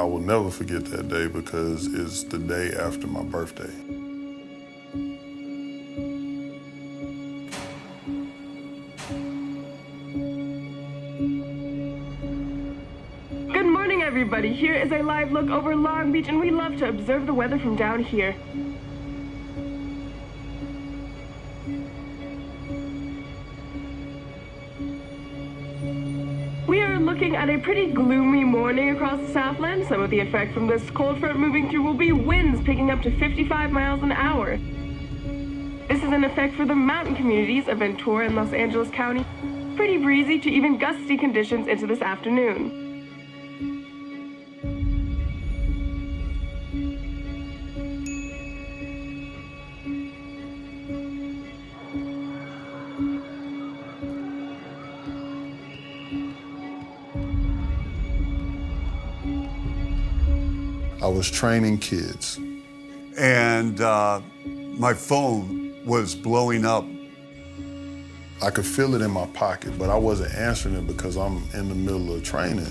will never forget that day because it's the day after my birthday. Good morning, everybody. Here is a live look over Long Beach, and we love to observe the weather from down here. We are looking at a pretty gloomy morning across the Southland. Some of the effect from this cold front moving through will be winds picking up to 55 miles an hour. This is an effect for the mountain communities of Ventura and Los Angeles County. Pretty breezy to even gusty conditions into this afternoon. I was training kids. And my phone was blowing up. I could feel it in my pocket, but I wasn't answering it because I'm in the middle of training.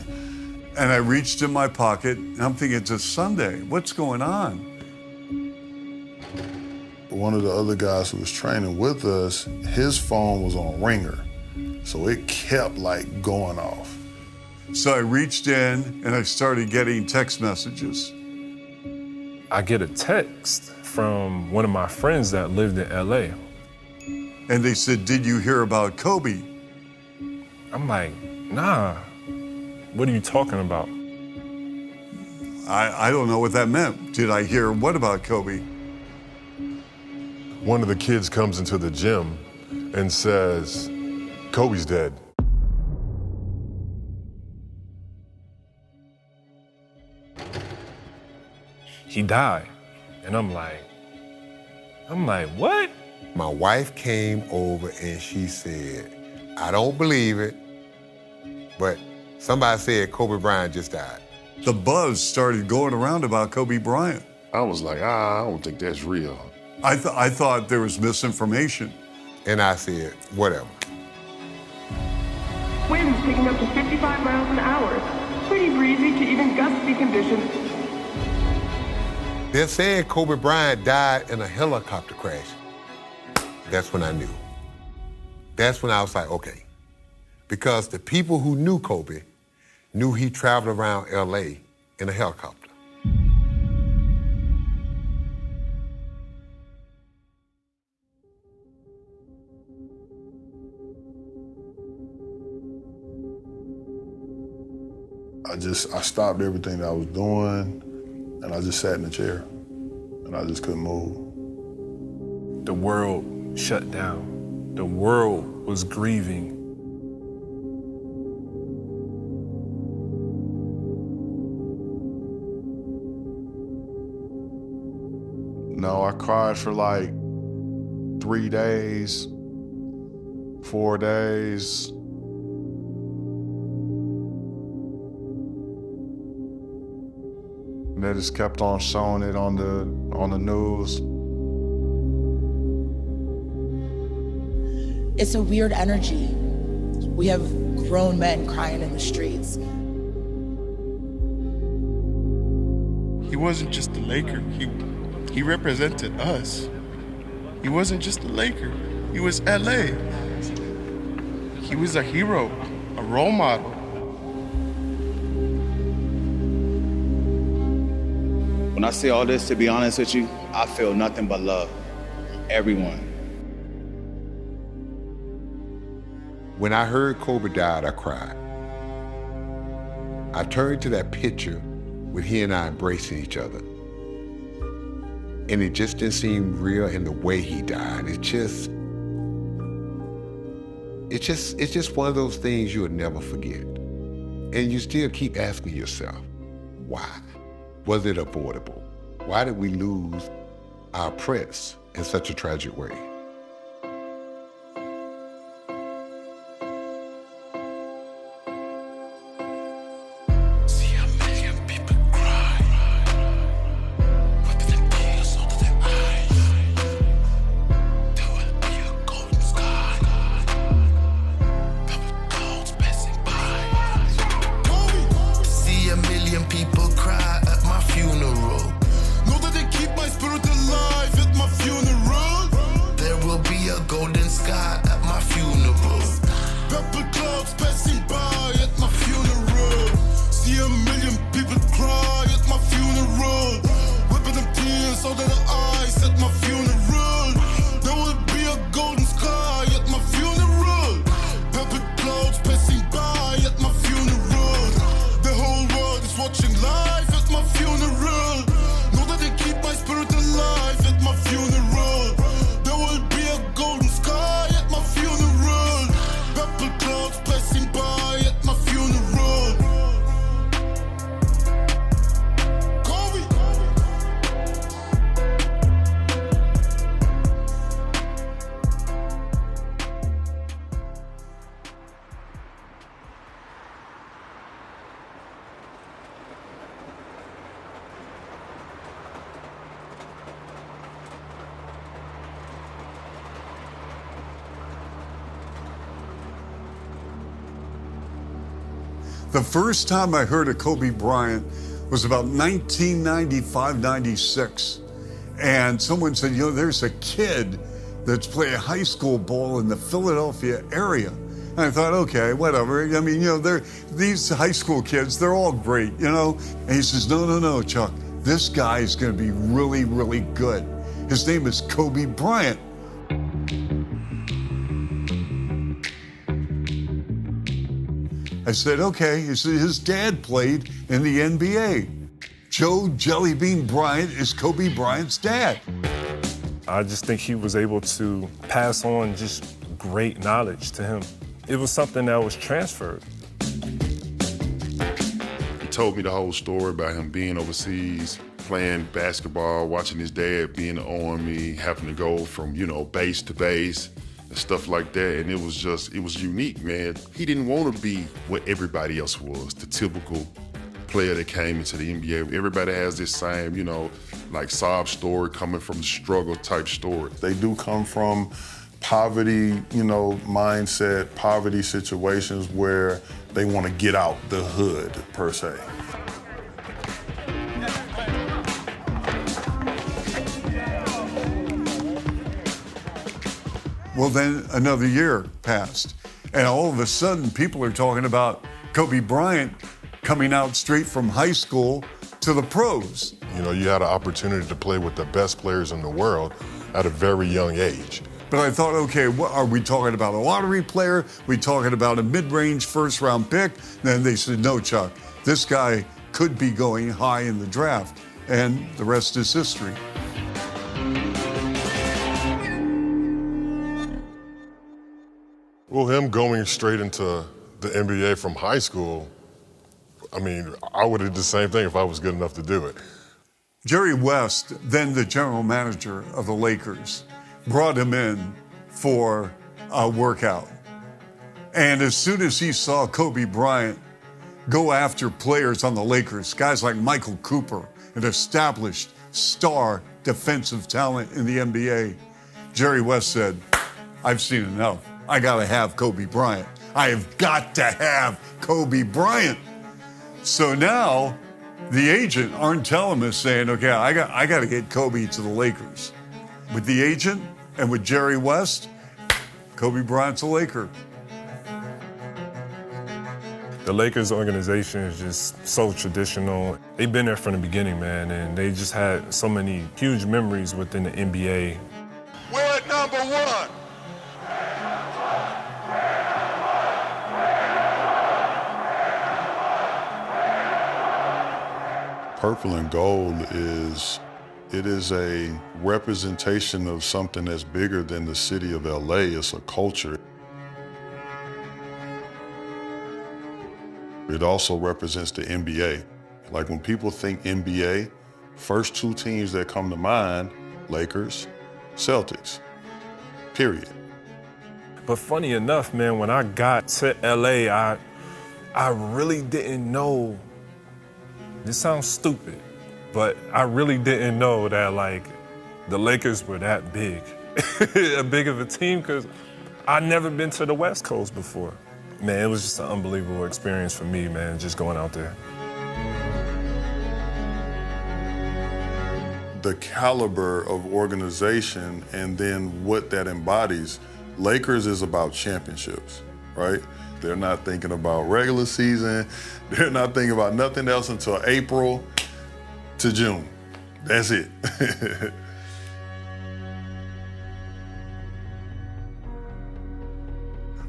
And I reached in my pocket, and I'm thinking, it's a Sunday. What's going on? One of the other guys who was training with us, his phone was on ringer. So it kept like going off. So I reached in and I started getting text messages. I get a text from one of my friends that lived in LA. And they said, did you hear about Kobe? I'm like, nah, what are you talking about? I don't know what that meant. Did I hear what about Kobe? One of the kids comes into the gym and says, Kobe's dead. He died. And I'm like, what? My wife came over and she said, I don't believe it, but somebody said Kobe Bryant just died. The buzz started going around about Kobe Bryant. I was like, I don't think that's real. I thought there was misinformation. And I said, whatever. Winds picking up to 55 miles an hour. Pretty breezy to even gusty conditions. They're saying Kobe Bryant died in a helicopter crash. That's when I knew. That's when I was like, okay. Because the people who knew Kobe knew he traveled around LA in a helicopter. I stopped everything that I was doing and I just sat in the chair and I just couldn't move. The world shut down. The world was grieving. No, I cried for like 3 days, 4 days. They just kept on showing it on the news. It's a weird energy. We have grown men crying in the streets. He wasn't just a Laker. He represented us. He wasn't just a Laker. He was LA. He was a hero, a role model. When I say all this, to be honest with you, I feel nothing but love. Everyone. When I heard Kobe died, I cried. I turned to that picture with he and I embracing each other. And it just didn't seem real in the way he died. It's just one of those things you'll never forget. And you still keep asking yourself, why? Was it avoidable? Why did we lose our prince in such a tragic way? People cry. The first time I heard of Kobe Bryant was about 1995, 96. And someone said, you know, there's a kid that's playing high school ball in the Philadelphia area. And I thought, okay, whatever. I mean, you know, these high school kids, they're all great, you know? And he says, no, Chuck, this guy is going to be really, really good. His name is Kobe Bryant. I said, okay. He said, his dad played in the NBA. Joe Jellybean Bryant is Kobe Bryant's dad. I just think he was able to pass on just great knowledge to him. It was something that was transferred. He told me the whole story about him being overseas, playing basketball, watching his dad be in the Army, having to go from, you know, base to base and stuff like that. And it was unique, man. He didn't want to be what everybody else was, the typical player that came into the NBA. Everybody has this same, you know, like sob story, coming from the struggle type story. They do come from poverty, you know, mindset, poverty situations where they want to get out the hood, per se. Well, then another year passed, and all of a sudden people are talking about Kobe Bryant coming out straight from high school to the pros. You know, you had an opportunity to play with the best players in the world at a very young age. But I thought, okay, what are we talking about? A lottery player? We talking about a mid-range first-round pick? Then they said, no, Chuck, this guy could be going high in the draft. And the rest is history. Well, him going straight into the NBA from high school, I mean, I would have did the same thing if I was good enough to do it. Jerry West, then the general manager of the Lakers, brought him in for a workout. And as soon as he saw Kobe Bryant go after players on the Lakers, guys like Michael Cooper, an established star defensive talent in the NBA, Jerry West said, I've seen enough. I gotta have Kobe Bryant. I have got to have Kobe Bryant. So now the agent, Arn Tellem, is saying, okay, I got to get Kobe to the Lakers. With the agent and with Jerry West, Kobe Bryant's a Laker. The Lakers organization is just so traditional. They've been there from the beginning, man, and they just had so many huge memories within the NBA. We're at number one. Purple and gold is a representation of something that's bigger than the city of LA. It's a culture. It also represents the NBA. Like when people think NBA, first two teams that come to mind, Lakers, Celtics, period. But funny enough, man, when I got to LA, I really didn't know. This sounds stupid, but I really didn't know that, like, the Lakers were that big, big of a team, because I'd never been to the West Coast before. Man, it was just an unbelievable experience for me, man, just going out there. The caliber of organization and then what that embodies. Lakers is about championships, right? They're not thinking about regular season. They're not thinking about nothing else until April to June. That's it.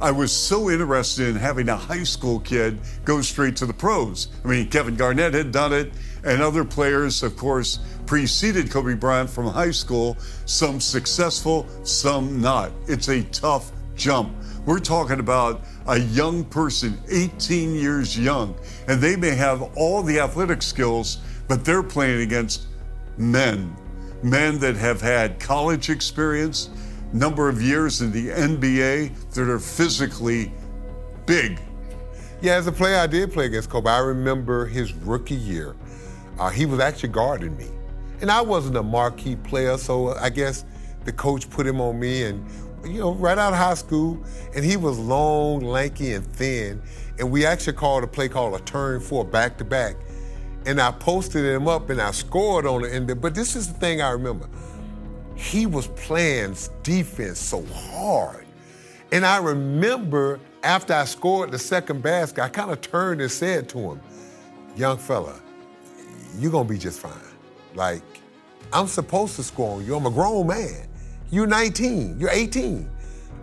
I was so interested in having a high school kid go straight to the pros. I mean, Kevin Garnett had done it, and other players, of course, preceded Kobe Bryant from high school, some successful, some not. It's a tough jump. We're talking about a young person, 18 years young, and they may have all the athletic skills, but they're playing against men that have had college experience, number of years in the NBA, that are physically big. Yeah, as a player, I did play against Kobe. I remember his rookie year. He was actually guarding me. And I wasn't a marquee player, so I guess the coach put him on me, and right out of high school, and he was long, lanky, and thin, and we actually called a play called a turn 4 back-to-back, and I posted him up and I scored on it, but this is the thing I remember. He was playing defense so hard, and I remember after I scored the second basket, I kind of turned and said to him, young fella, you're gonna be just fine. Like, I'm supposed to score on you. I'm a grown man. You're 19, you're 18.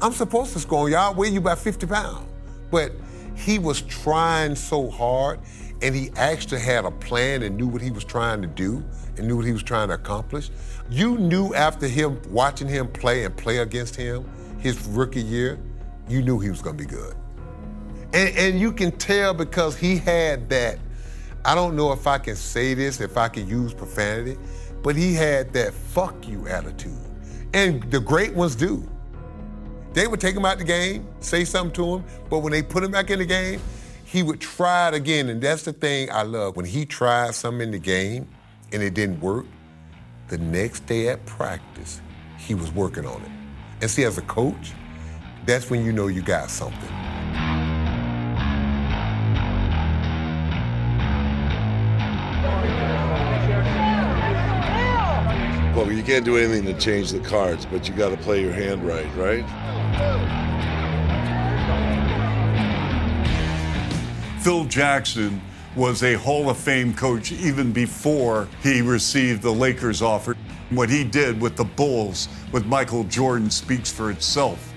I'm supposed to score on you. I'll weigh you about 50 pounds. But he was trying so hard, and he actually had a plan and knew what he was trying to do and knew what he was trying to accomplish. You knew after him, watching him play and play against him his rookie year, you knew he was gonna be good. And you can tell because he had that, I don't know if I can say this, if I can use profanity, but he had that fuck you attitude. And the great ones do. They would take him out the game, say something to him, but when they put him back in the game, he would try it again, and that's the thing I love. When he tried something in the game and it didn't work, the next day at practice, he was working on it. And see, as a coach, that's when you know you got something. Well, you can't do anything to change the cards, but you got to play your hand right? Phil Jackson was a Hall of Fame coach even before he received the Lakers offer. What he did with the Bulls with Michael Jordan speaks for itself.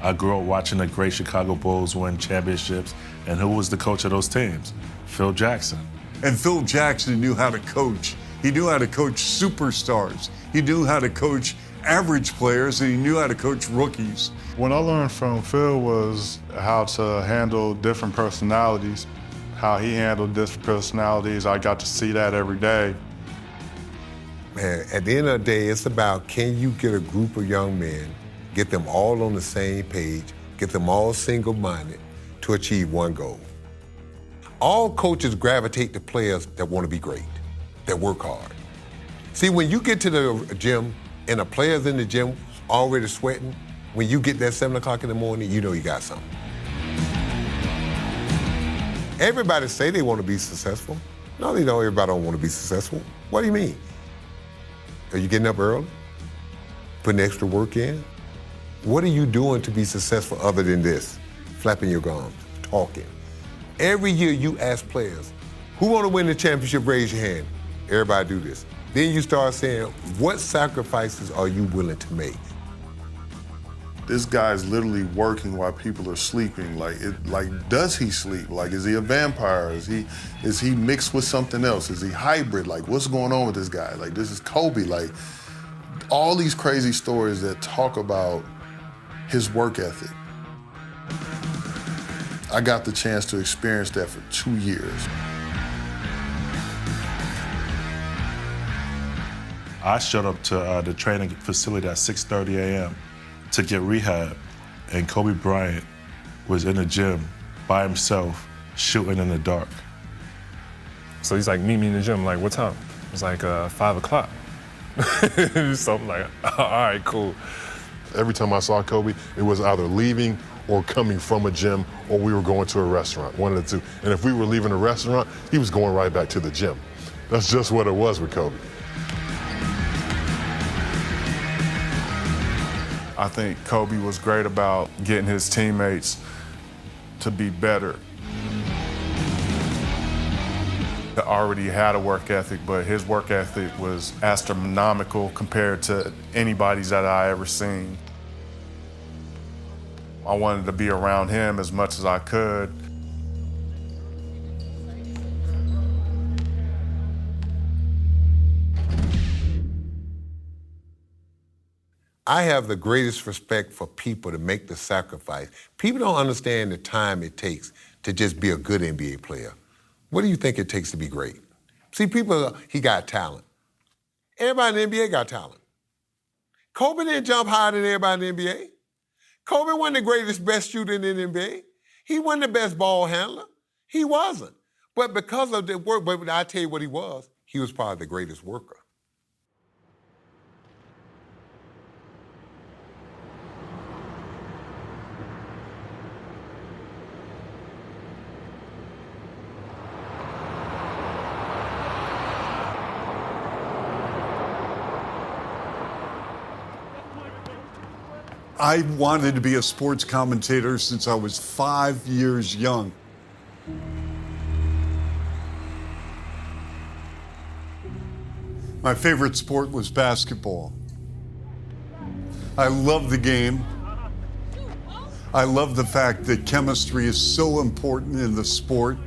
I grew up watching the great Chicago Bulls win championships, and who was the coach of those teams? Phil Jackson. And Phil Jackson knew how to coach. He knew how to coach superstars. He knew how to coach average players, and he knew how to coach rookies. What I learned from Phil was how to handle different personalities, how he handled different personalities. I got to see that every day. Man, at the end of the day, it's about, can you get a group of young men, get them all on the same page, get them all single-minded to achieve one goal. All coaches gravitate to players that want to be great, that work hard. See, when you get to the gym and the players in the gym already sweating, when you get that 7 o'clock in the morning, you know you got something. Everybody say they want to be successful. No, they don't. Everybody don't want to be successful. What do you mean? Are you getting up early? Putting extra work in? What are you doing to be successful other than this? Flapping your gums, talking. Every year you ask players, who want to win the championship? Raise your hand. Everybody do this. Then you start saying, what sacrifices are you willing to make? This guy's literally working while people are sleeping. Like, does he sleep? Like, is he a vampire? Is he mixed with something else? Is he hybrid? Like, what's going on with this guy? Like, this is Kobe. Like, all these crazy stories that talk about his work ethic. I got the chance to experience that for 2 years. I showed up to the training facility at 6:30 a.m. to get rehab, and Kobe Bryant was in the gym by himself, shooting in the dark. So he's like, meet me in the gym. I'm like, what time? It's like 5 o'clock. So I'm like, all right, cool. Every time I saw Kobe, it was either leaving or coming from a gym, or we were going to a restaurant, one of the two. And if we were leaving a restaurant, he was going right back to the gym. That's just what it was with Kobe. I think Kobe was great about getting his teammates to be better. He already had a work ethic, but his work ethic was astronomical compared to anybody's that I ever seen. I wanted to be around him as much as I could. I have the greatest respect for people to make the sacrifice. People don't understand the time it takes to just be a good NBA player. What do you think it takes to be great? See, people, he got talent. Everybody in the NBA got talent. Kobe didn't jump higher than everybody in the NBA. Kobe wasn't the greatest, best shooter in the NBA. He wasn't the best ball handler. He wasn't. But because of the work, but I tell you what he was probably the greatest worker. I wanted to be a sports commentator since I was 5 years young. My favorite sport was basketball. I love the game. I love the fact that chemistry is so important in the sport.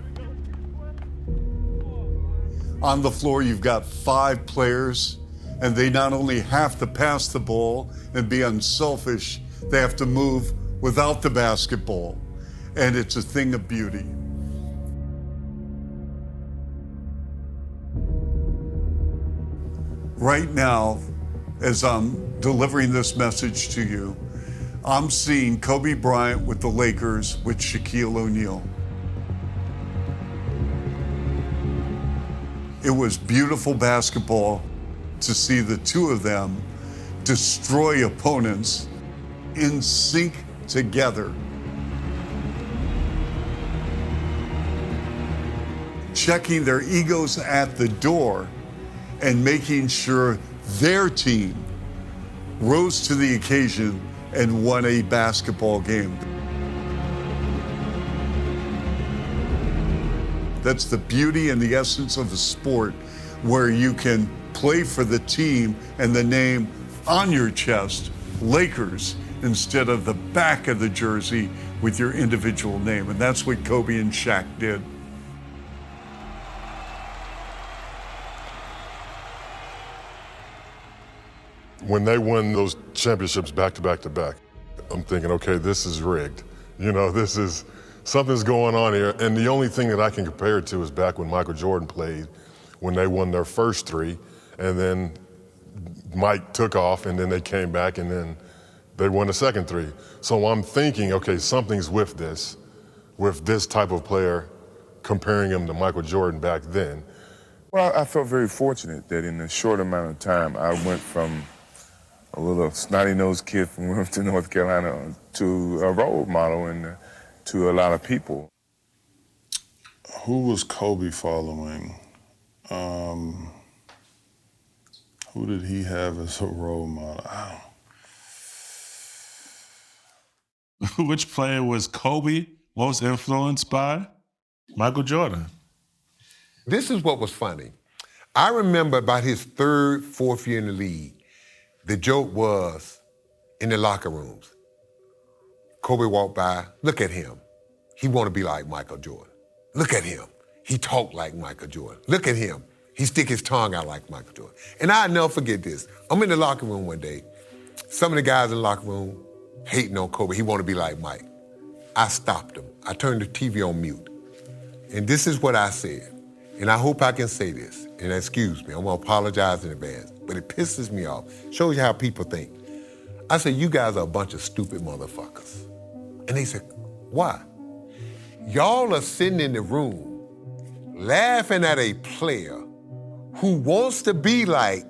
On the floor, you've got 5 players, and they not only have to pass the ball and be unselfish, they have to move without the basketball. And it's a thing of beauty. Right now, as I'm delivering this message to you, I'm seeing Kobe Bryant with the Lakers with Shaquille O'Neal. It was beautiful basketball to see the two of them destroy opponents in sync together. Checking their egos at the door and making sure their team rose to the occasion and won a basketball game. That's the beauty and the essence of a sport where you can play for the team and the name on your chest, Lakers, instead of the back of the jersey with your individual name. And that's what Kobe and Shaq did. When they won those championships back to back to back, I'm thinking, okay, this is rigged. You know, something's going on here. And the only thing that I can compare it to is back when Michael Jordan played, when they won their first 3, and then Mike took off, and then they came back, and then they won the second 3. So I'm thinking, okay, something's with this type of player, comparing him to Michael Jordan back then. Well, I felt very fortunate that in a short amount of time, I went from a little snotty-nosed kid from Wilmington, North Carolina, to a role model and to a lot of people. Who was Kobe following? Who did he have as a role model? Which player was Kobe most influenced by? Michael Jordan. This is what was funny. I remember about his 3rd, 4th year in the league, the joke was in the locker rooms. Kobe walked by, look at him. He want to be like Michael Jordan. Look at him. He talk like Michael Jordan. Look at him. He stick his tongue out like Michael Jordan. And I'll never forget this. I'm in the locker room one day. Some of the guys in the locker room hating on Kobe. He want to be like Mike. I stopped him. I turned the TV on mute. And this is what I said. And I hope I can say this. And excuse me, I'm going to apologize in advance. But it pisses me off. Shows you how people think. I said, you guys are a bunch of stupid motherfuckers. And they said, why? Y'all are sitting in the room laughing at a player who wants to be like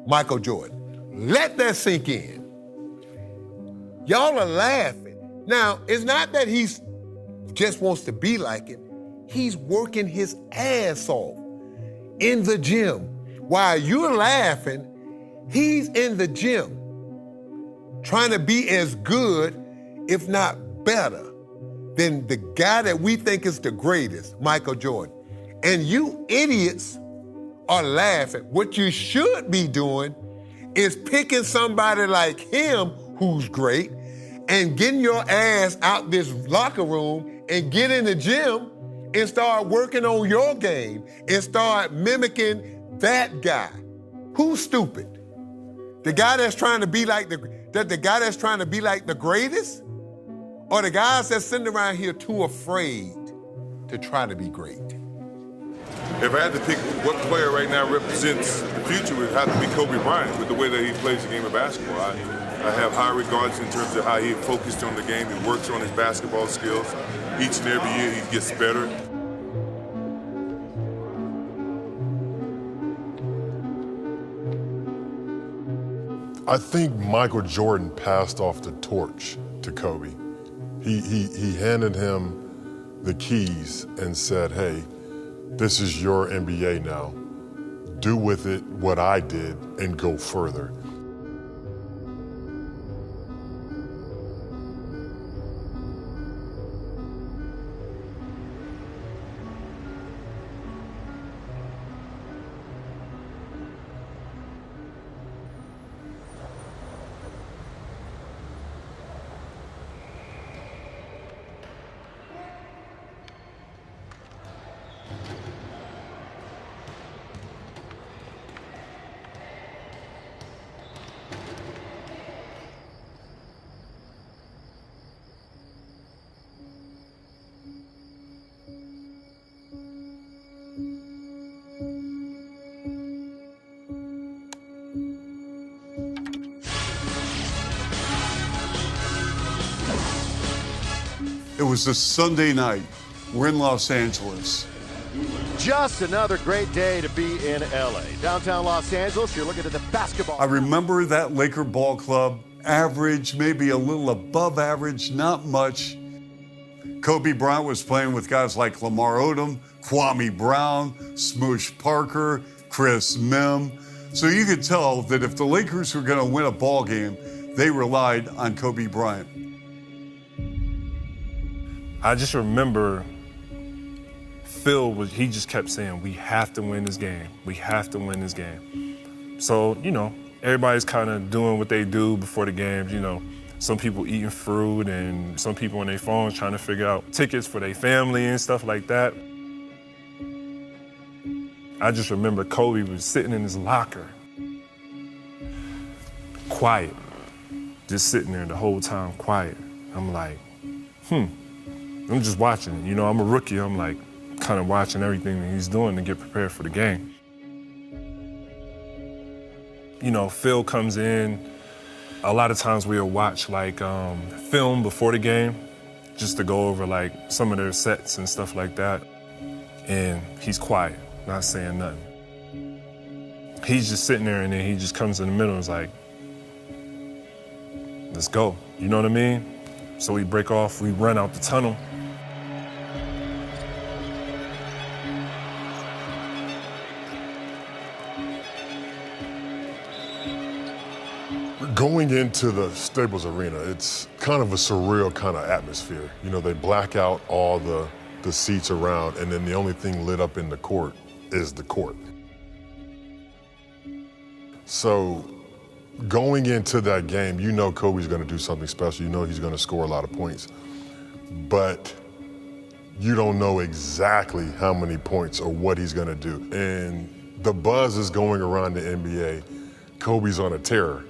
Michael Jordan. Let that sink in. Y'all are laughing. Now, it's not that he just wants to be like it. He's working his ass off in the gym. While you're laughing, he's in the gym trying to be as good, if not better, than the guy that we think is the greatest, Michael Jordan. And you idiots are laughing. What you should be doing is picking somebody like him who's great and getting your ass out this locker room and get in the gym and start working on your game and start mimicking that guy. Who's stupid? The guy that's trying to be like the guy that's trying to be like the greatest? Or the guys that's sitting around here too afraid to try to be great? If I had to pick what player right now represents the future, it would have to be Kobe Bryant with the way that he plays the game of basketball. I have high regards in terms of how he focused on the game. He works on his basketball skills. Each and every year he gets better. I think Michael Jordan passed off the torch to Kobe. He handed him the keys and said, hey, this is your NBA now. Do with it what I did and go further. It was a Sunday night. We're in Los Angeles. Just another great day to be in LA. Downtown Los Angeles, you're looking at the basketball. I remember that Laker ball club, average, maybe a little above average, not much. Kobe Bryant was playing with guys like Lamar Odom, Kwame Brown, Smush Parker, Chris Mim. So you could tell that if the Lakers were going to win a ball game, they relied on Kobe Bryant. I just remember Phil he just kept saying, we have to win this game. We have to win this game. So, you know, everybody's kind of doing what they do before the games, you know. Some people eating fruit and some people on their phones trying to figure out tickets for their family and stuff like that. I just remember Kobe was sitting in his locker, quiet, just sitting there the whole time, quiet. I'm like, I'm just watching it. You know, I'm a rookie. I'm like kind of watching everything that he's doing to get prepared for the game. You know, Phil comes in. A lot of times we'll watch like film before the game just to go over like some of their sets and stuff like that. And he's quiet, not saying nothing. He's just sitting there and then he just comes in the middle and is like, let's go. You know what I mean? So we break off, we run out the tunnel. Going into the Staples Arena, it's kind of a surreal kind of atmosphere. You know, they black out all the seats around, and then the only thing lit up in the court is the court. So going into that game, you know Kobe's going to do something special. You know he's going to score a lot of points. But you don't know exactly how many points or what he's going to do. And the buzz is going around the NBA. Kobe's on a tear.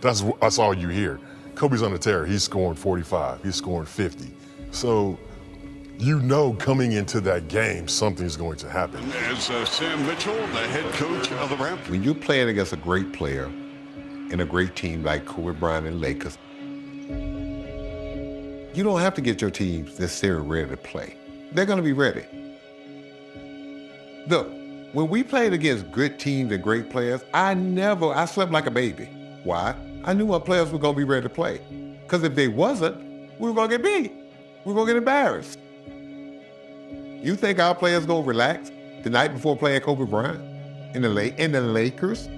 That's all you hear. Kobe's on a tear. He's scoring 45. He's scoring 50. So you know coming into that game, something's going to happen. As Sam Mitchell, the head coach of the Raptors. When you're playing against a great player and a great team like Kobe Bryant and Lakers, you don't have to get your teams necessarily ready to play. They're going to be ready. Look, when we played against good teams and great players, I slept like a baby. Why? I knew our players were going to be ready to play. Because if they wasn't, we were going to get beat. We were going to get embarrassed. You think our players going to relax the night before playing Kobe Bryant in the Lakers?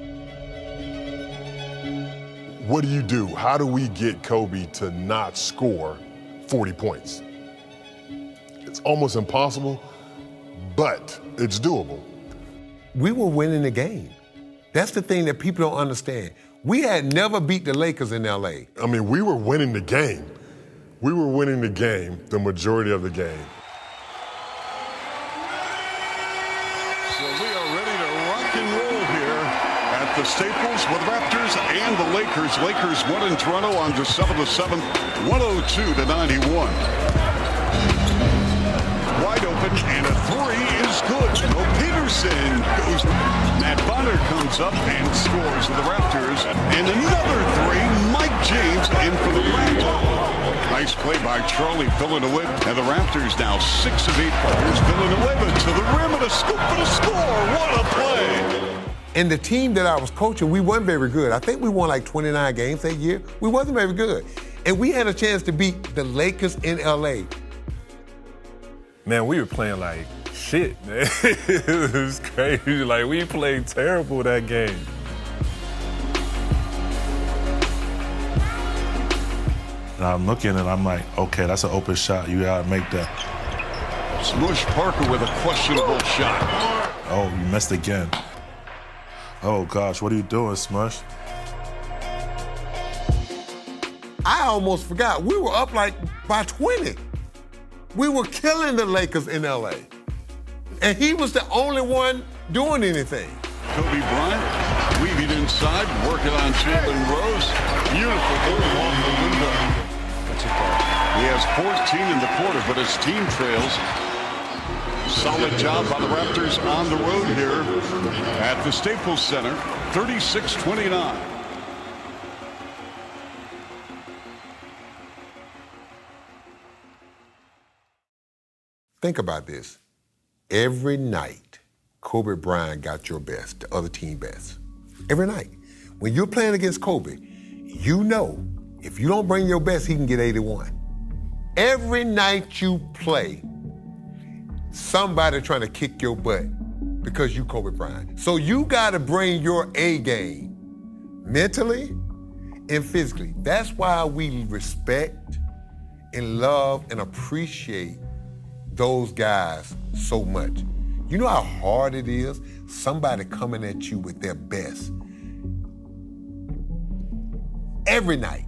What do? How do we get Kobe to not score 40 points? It's almost impossible, but it's doable. We were winning the game. That's the thing that people don't understand. We had never beat the Lakers in LA. I mean, we were winning the game. We were winning the game, the majority of the game. So we are ready to rock and roll here at the Staples with Raptors and the Lakers. Lakers won in Toronto on December the 7th, 102-91. Wide open, and a three is good. No, Peterson goes. Matt Bonner comes up and scores for the Raptors. And another three, Mike James in for the Raptors. Nice play by Charlie Villanueva. And the Raptors now 6 of 8 players. Villanueva to the rim and a scoop and a score. What a play. And the team that I was coaching, we weren't very good. I think we won like 29 games that year. We wasn't very good. And we had a chance to beat the Lakers in LA. Man, we were playing like shit, man. It was crazy. Like, we played terrible that game. And I'm looking and I'm like, okay, that's an open shot. You gotta make that. Smush Parker with a questionable shot. Oh, you missed again. Oh gosh, what are you doing, Smush? I almost forgot. We were up like by 20. We were killing the Lakers in LA. And he was the only one doing anything. Kobe Bryant weaving inside, working on Jalen Rose. Beautiful ball off the window. He has 14 in the quarter, but his team trails. Solid job by the Raptors on the road here at the Staples Center, 36-29. Think about this. Every night, Kobe Bryant got your best, the other team best. Every night. When you're playing against Kobe, you know if you don't bring your best, he can get 81. Every night you play, somebody trying to kick your butt because you Kobe Bryant. So you got to bring your A game mentally and physically. That's why we respect and love and appreciate those guys so much. You know how hard it is? Somebody coming at you with their best. Every night.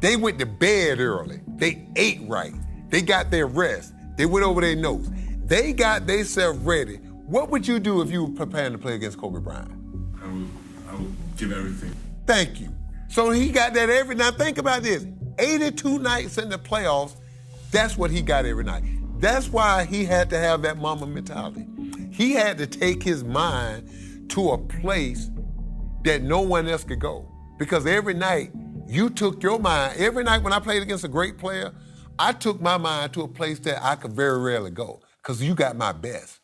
They went to bed early. They ate right. They got their rest. They went over their notes. They got themselves ready. What would you do if you were preparing to play against Kobe Bryant? I would give everything. Thank you. So he got that every night. Think about this. 82 nights in the playoffs, that's what he got every night. That's why he had to have that Mamba mentality. He had to take his mind to a place that no one else could go. Because every night, you took your mind. Every night when I played against a great player, I took my mind to a place that I could very rarely go. Because you got my best.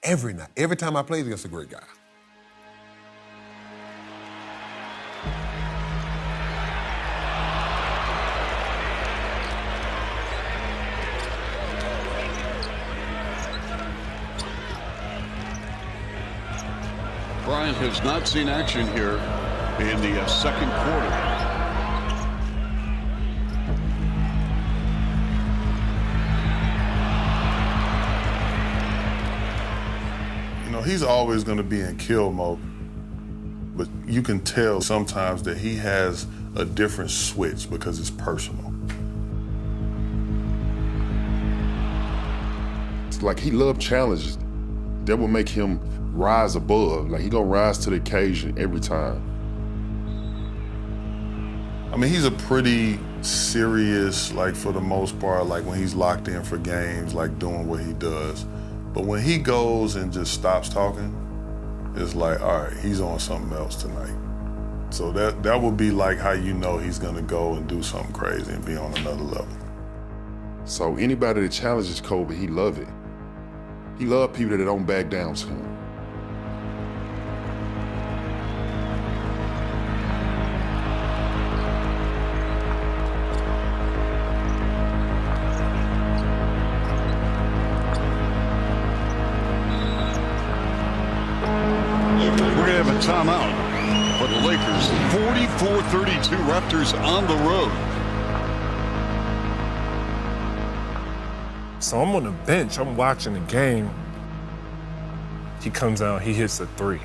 Every night. Every time I played against a great guy. Bryant has not seen action here in the second quarter. You know, he's always going to be in kill mode, but you can tell sometimes that he has a different switch because it's personal. It's like he loved challenges that will make him rise above. Like he gonna rise to the occasion every time. I mean, he's a pretty serious, like for the most part, like when he's locked in for games, like doing what he does. But when he goes and just stops talking, it's like, all right, he's on something else tonight. So that would be like how you know he's gonna go and do something crazy and be on another level. So anybody that challenges Kobe, he love it. He love people that don't back down to him. Timeout for the Lakers. 44-32 Raptors on the road. So I'm on the bench, I'm watching the game. He comes out, he hits a three.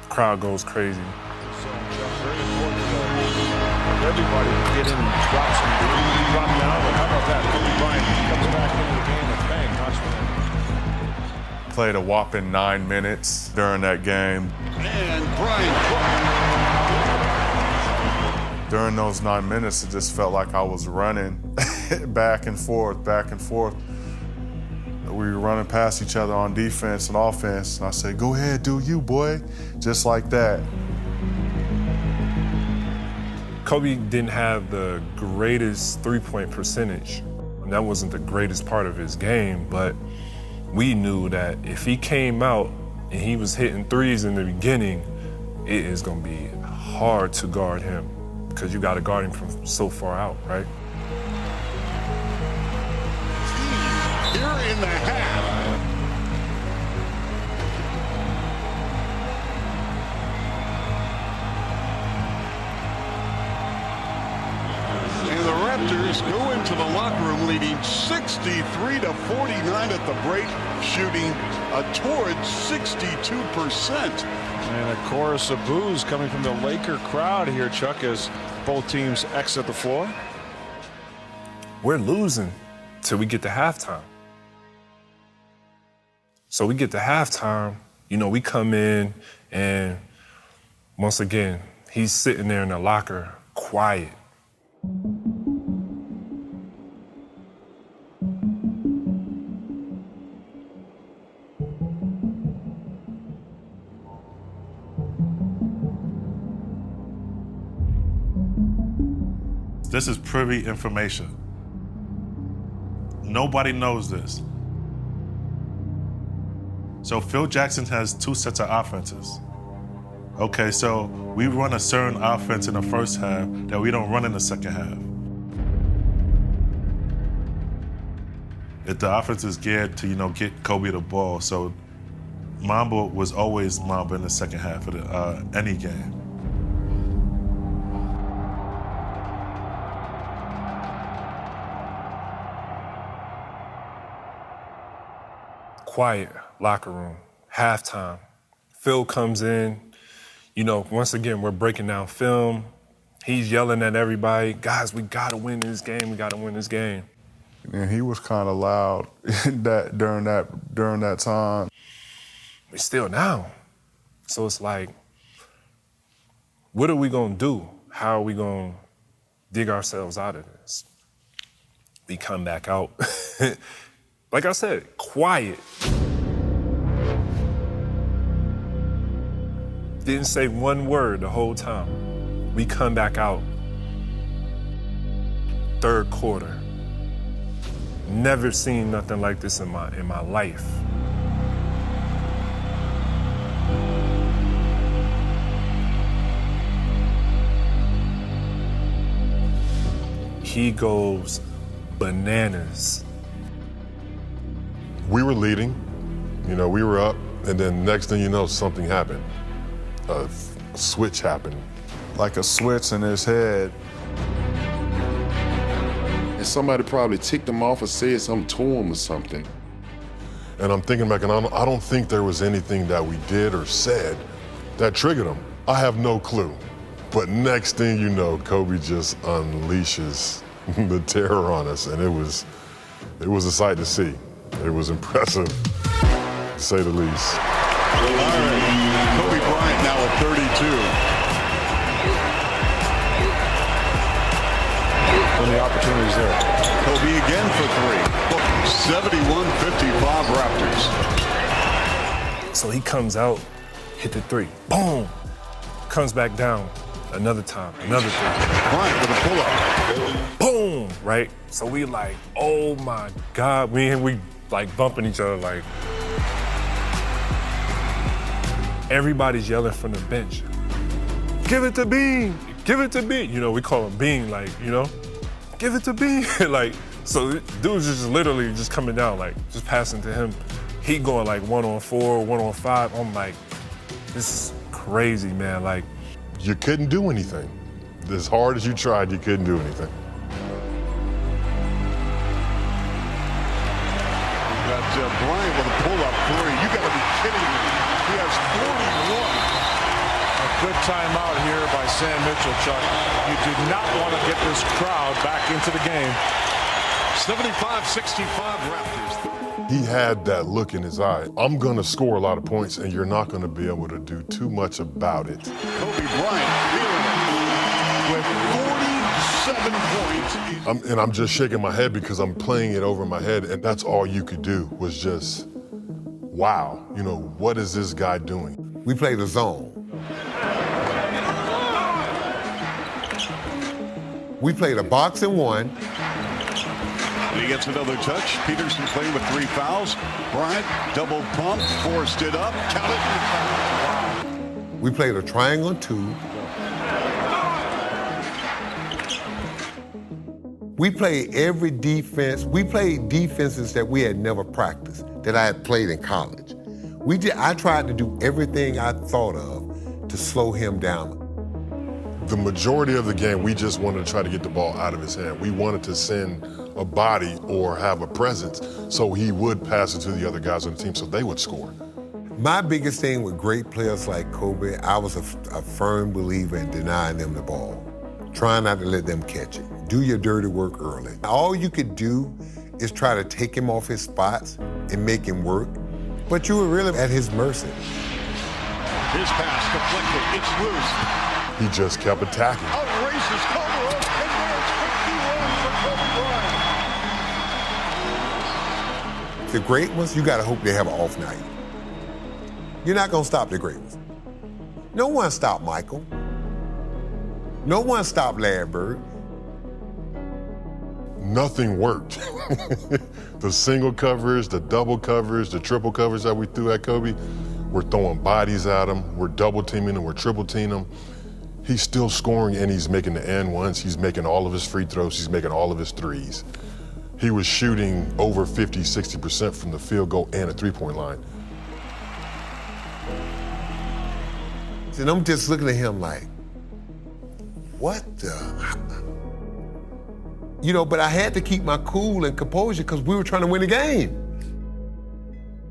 Crowd goes crazy. Everybody can get in and drop down, but how about that? Kobe Bryant comes back into the game with bang, touchdown. Played a whopping 9 minutes during that game. And Bryant. During those 9 minutes, it just felt like I was running back and forth, back and forth. We were running past each other on defense and offense, and I said, go ahead, do you, boy. Just like that. Kobe didn't have the greatest three-point percentage. That wasn't the greatest part of his game, but we knew that if he came out and he was hitting threes in the beginning, it is going to be hard to guard him because you got to guard him from so far out, right? Here in the half. And the Raptors go into the locker room leading 63-49 at the break, shooting towards 62%. And a chorus of boos coming from the Laker crowd here, Chuck, as both teams exit the floor. We're losing till we get to halftime. So we get to halftime, you know, we come in and once again, he's sitting there in the locker, quiet. This is privy information. Nobody knows this. So Phil Jackson has 2 sets of offenses. Okay, so we run a certain offense in the first half that we don't run in the second half. If the offense is geared to, get Kobe the ball, so Mamba was always Mamba in the second half of any game. Quiet locker room, halftime. Phil comes in, once again, we're breaking down film. He's yelling at everybody, guys, we gotta win this game, we gotta win this game. And he was kind of loud during that time. We're still now. So it's like, what are we gonna do? How are we gonna dig ourselves out of this? We come back out. Like I said, quiet. Didn't say one word the whole time. We come back out. Third quarter. Never seen nothing like this in my life. He goes bananas. We were leading, we were up, and then next thing you know, something happened. A switch happened. Like a switch in his head. And somebody probably ticked him off or said something to him or something. And I'm thinking back, and I don't think there was anything that we did or said that triggered him. I have no clue. But next thing you know, Kobe just unleashes the terror on us, and it was a sight to see. It was impressive, to say the least. All right, Kobe Bryant now at 32. And the opportunities there. Kobe again for 3. 71-55 Raptors. So he comes out, hit the 3, boom, comes back down, another time, another 3. Bryant with a pull-up. Boom, right? So we like, oh my God, we like bumping each other like. Everybody's yelling from the bench. Give it to Bean, give it to Bean. We call him Bean, like, give it to Bean. Like, so dude's just literally just coming down, like, just passing to him. He going like 1-on-4, 1-on-5. I'm like, this is crazy, man. Like, you couldn't do anything. As hard as you tried, you couldn't do anything. Bryant with a pull-up 3. You got to be kidding me. He has 41. A good timeout here by Sam Mitchell, Chuck. You do not want to get this crowd back into the game. 75-65 Raptors. He had that look in his eye. I'm going to score a lot of points, and you're not going to be able to do too much about it. Kobe Bryant with 47 points. I'm just shaking my head because I'm playing it over my head, and that's all you could do was just, wow, what is this guy doing? We played a zone. We played a box and 1. And he gets another touch. Peterson playing with 3 fouls. Bryant, double pump, forced it up, count it. We played a triangle 2. We played every defense. We played defenses that we had never practiced, that I had played in college. I tried to do everything I thought of to slow him down. The majority of the game, we just wanted to try to get the ball out of his hand. We wanted to send a body or have a presence so he would pass it to the other guys on the team so they would score. My biggest thing with great players like Kobe, I was a firm believer in denying them the ball. Try not to let them catch it. Do your dirty work early. All you could do is try to take him off his spots and make him work, but you were really at his mercy. His pass deflected, it's loose. He just kept attacking. Outraces Kobe, and there's 51 for Kobe Bryant. The great ones, you gotta hope they have an off night. You're not gonna stop the great ones. No one stopped Michael. No one stopped Larry Bird. nothing worked. The single covers, the double covers, the triple covers that we threw at Kobe, we're throwing bodies at him, we're double teaming him, we're triple teaming him. He's still scoring and he's making the and ones, he's making all of his free throws, he's making all of his threes. He was shooting over 50, 60% from the field goal and a three-point line. And I'm just looking at him like, what the? You know, but I had to keep my cool and composure because we were trying to win the game.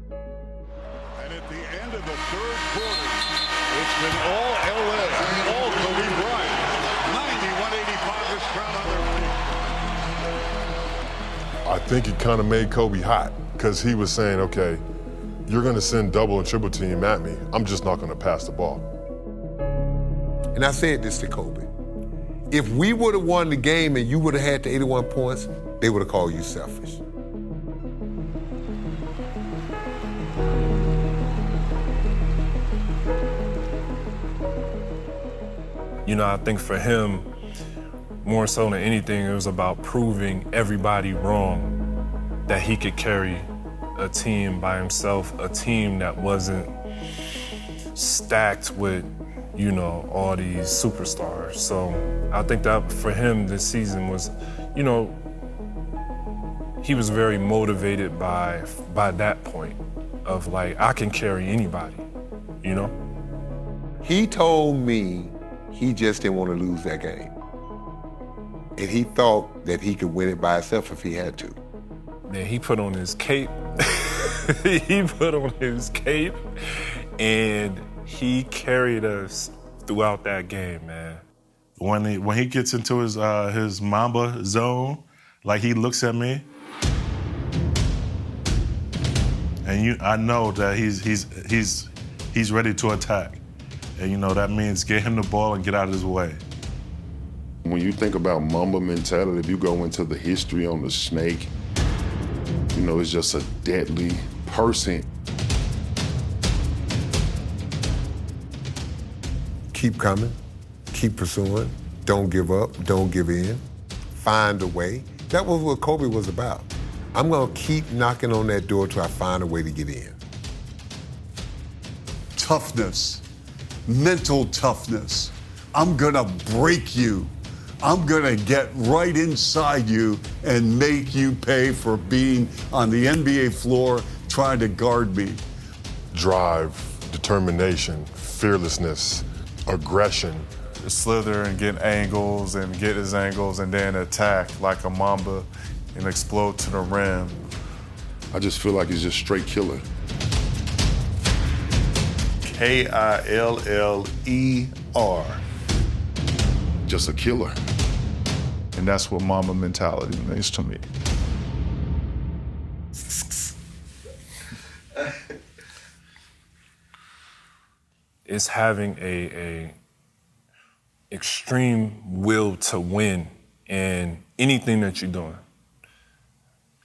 And at the end of the third quarter, it's been all LA, all Kobe Bryant. 91-85 is crowned on their feet. I think it kind of made Kobe hot because he was saying, okay, you're going to send double and triple team at me. I'm just not going to pass the ball. And I said this to Kobe. If we would have won the game and you would have had the 81 points, they would have called you selfish. You know, I think for him, more so than anything, it was about proving everybody wrong, that he could carry a team by himself, a team that wasn't stacked with, you know, all these superstars. So I think that for him this season was, you know, he was very motivated by that point of like, I can carry anybody, you know? He told me he just didn't want to lose that game. And he thought that he could win it by himself if he had to. Then he put on his cape. He put on his cape and he carried us throughout that game, man. When he gets into his Mamba zone, like he looks at me, and I know that he's ready to attack, and you know that means get him the ball and get out of his way. When you think about Mamba mentality, if you go into the history on the snake, you know, it's just a deadly person. Keep coming, keep pursuing, don't give up, don't give in, find a way. That was what Kobe was about. I'm gonna keep knocking on that door till I find a way to get in. Toughness, mental toughness. I'm gonna break you. I'm gonna get right inside you and make you pay for being on the NBA floor trying to guard me. Drive, determination, fearlessness, aggression. Slither and get angles and get his angles and then attack like a Mamba and explode to the rim. I just feel like he's just straight killer. K-I-L-L-E-R. Just a killer. And that's what Mamba mentality means to me. It's having a extreme will to win in anything that you're doing.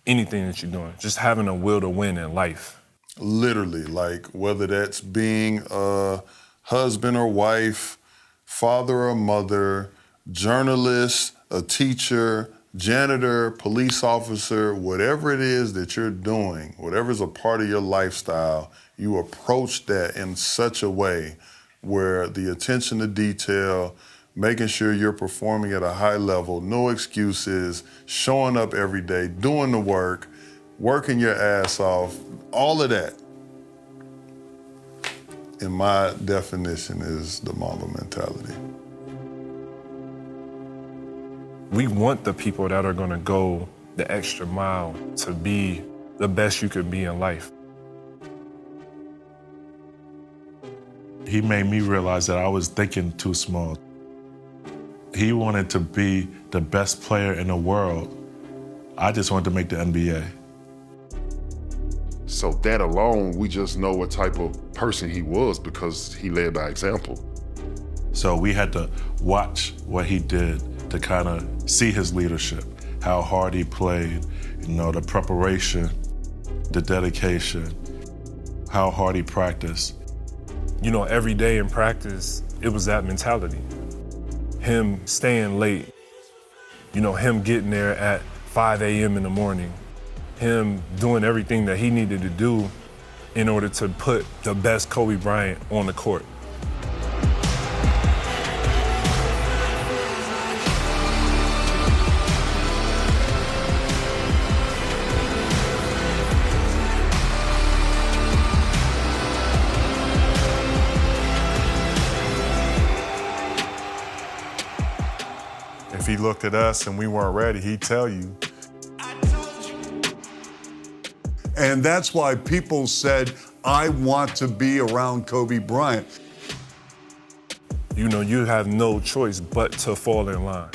Anything that you're doing. Just having a will to win in life. Literally, like whether that's being a husband or wife, father or mother, journalist, a teacher, janitor, police officer, whatever it is that you're doing, whatever's a part of your lifestyle, you approach that in such a way where the attention to detail, making sure you're performing at a high level, no excuses, showing up every day, doing the work, working your ass off, all of that, in my definition, is the Mamba mentality. We want the people that are gonna go the extra mile to be the best you could be in life. He made me realize that I was thinking too small. He wanted to be the best player in the world. I just wanted to make the NBA. So that alone, we just know what type of person he was because he led by example. So we had to watch what he did to kind of see his leadership, how hard he played, you know, the preparation, the dedication, how hard he practiced. You know, every day in practice, it was that mentality. Him staying late, you know, him getting there at 5 a.m. in the morning. Him doing everything that he needed to do in order to put the best Kobe Bryant on the court. If he looked at us and we weren't ready, he'd tell you. And that's why people said, I want to be around Kobe Bryant. You know, you have no choice but to fall in line.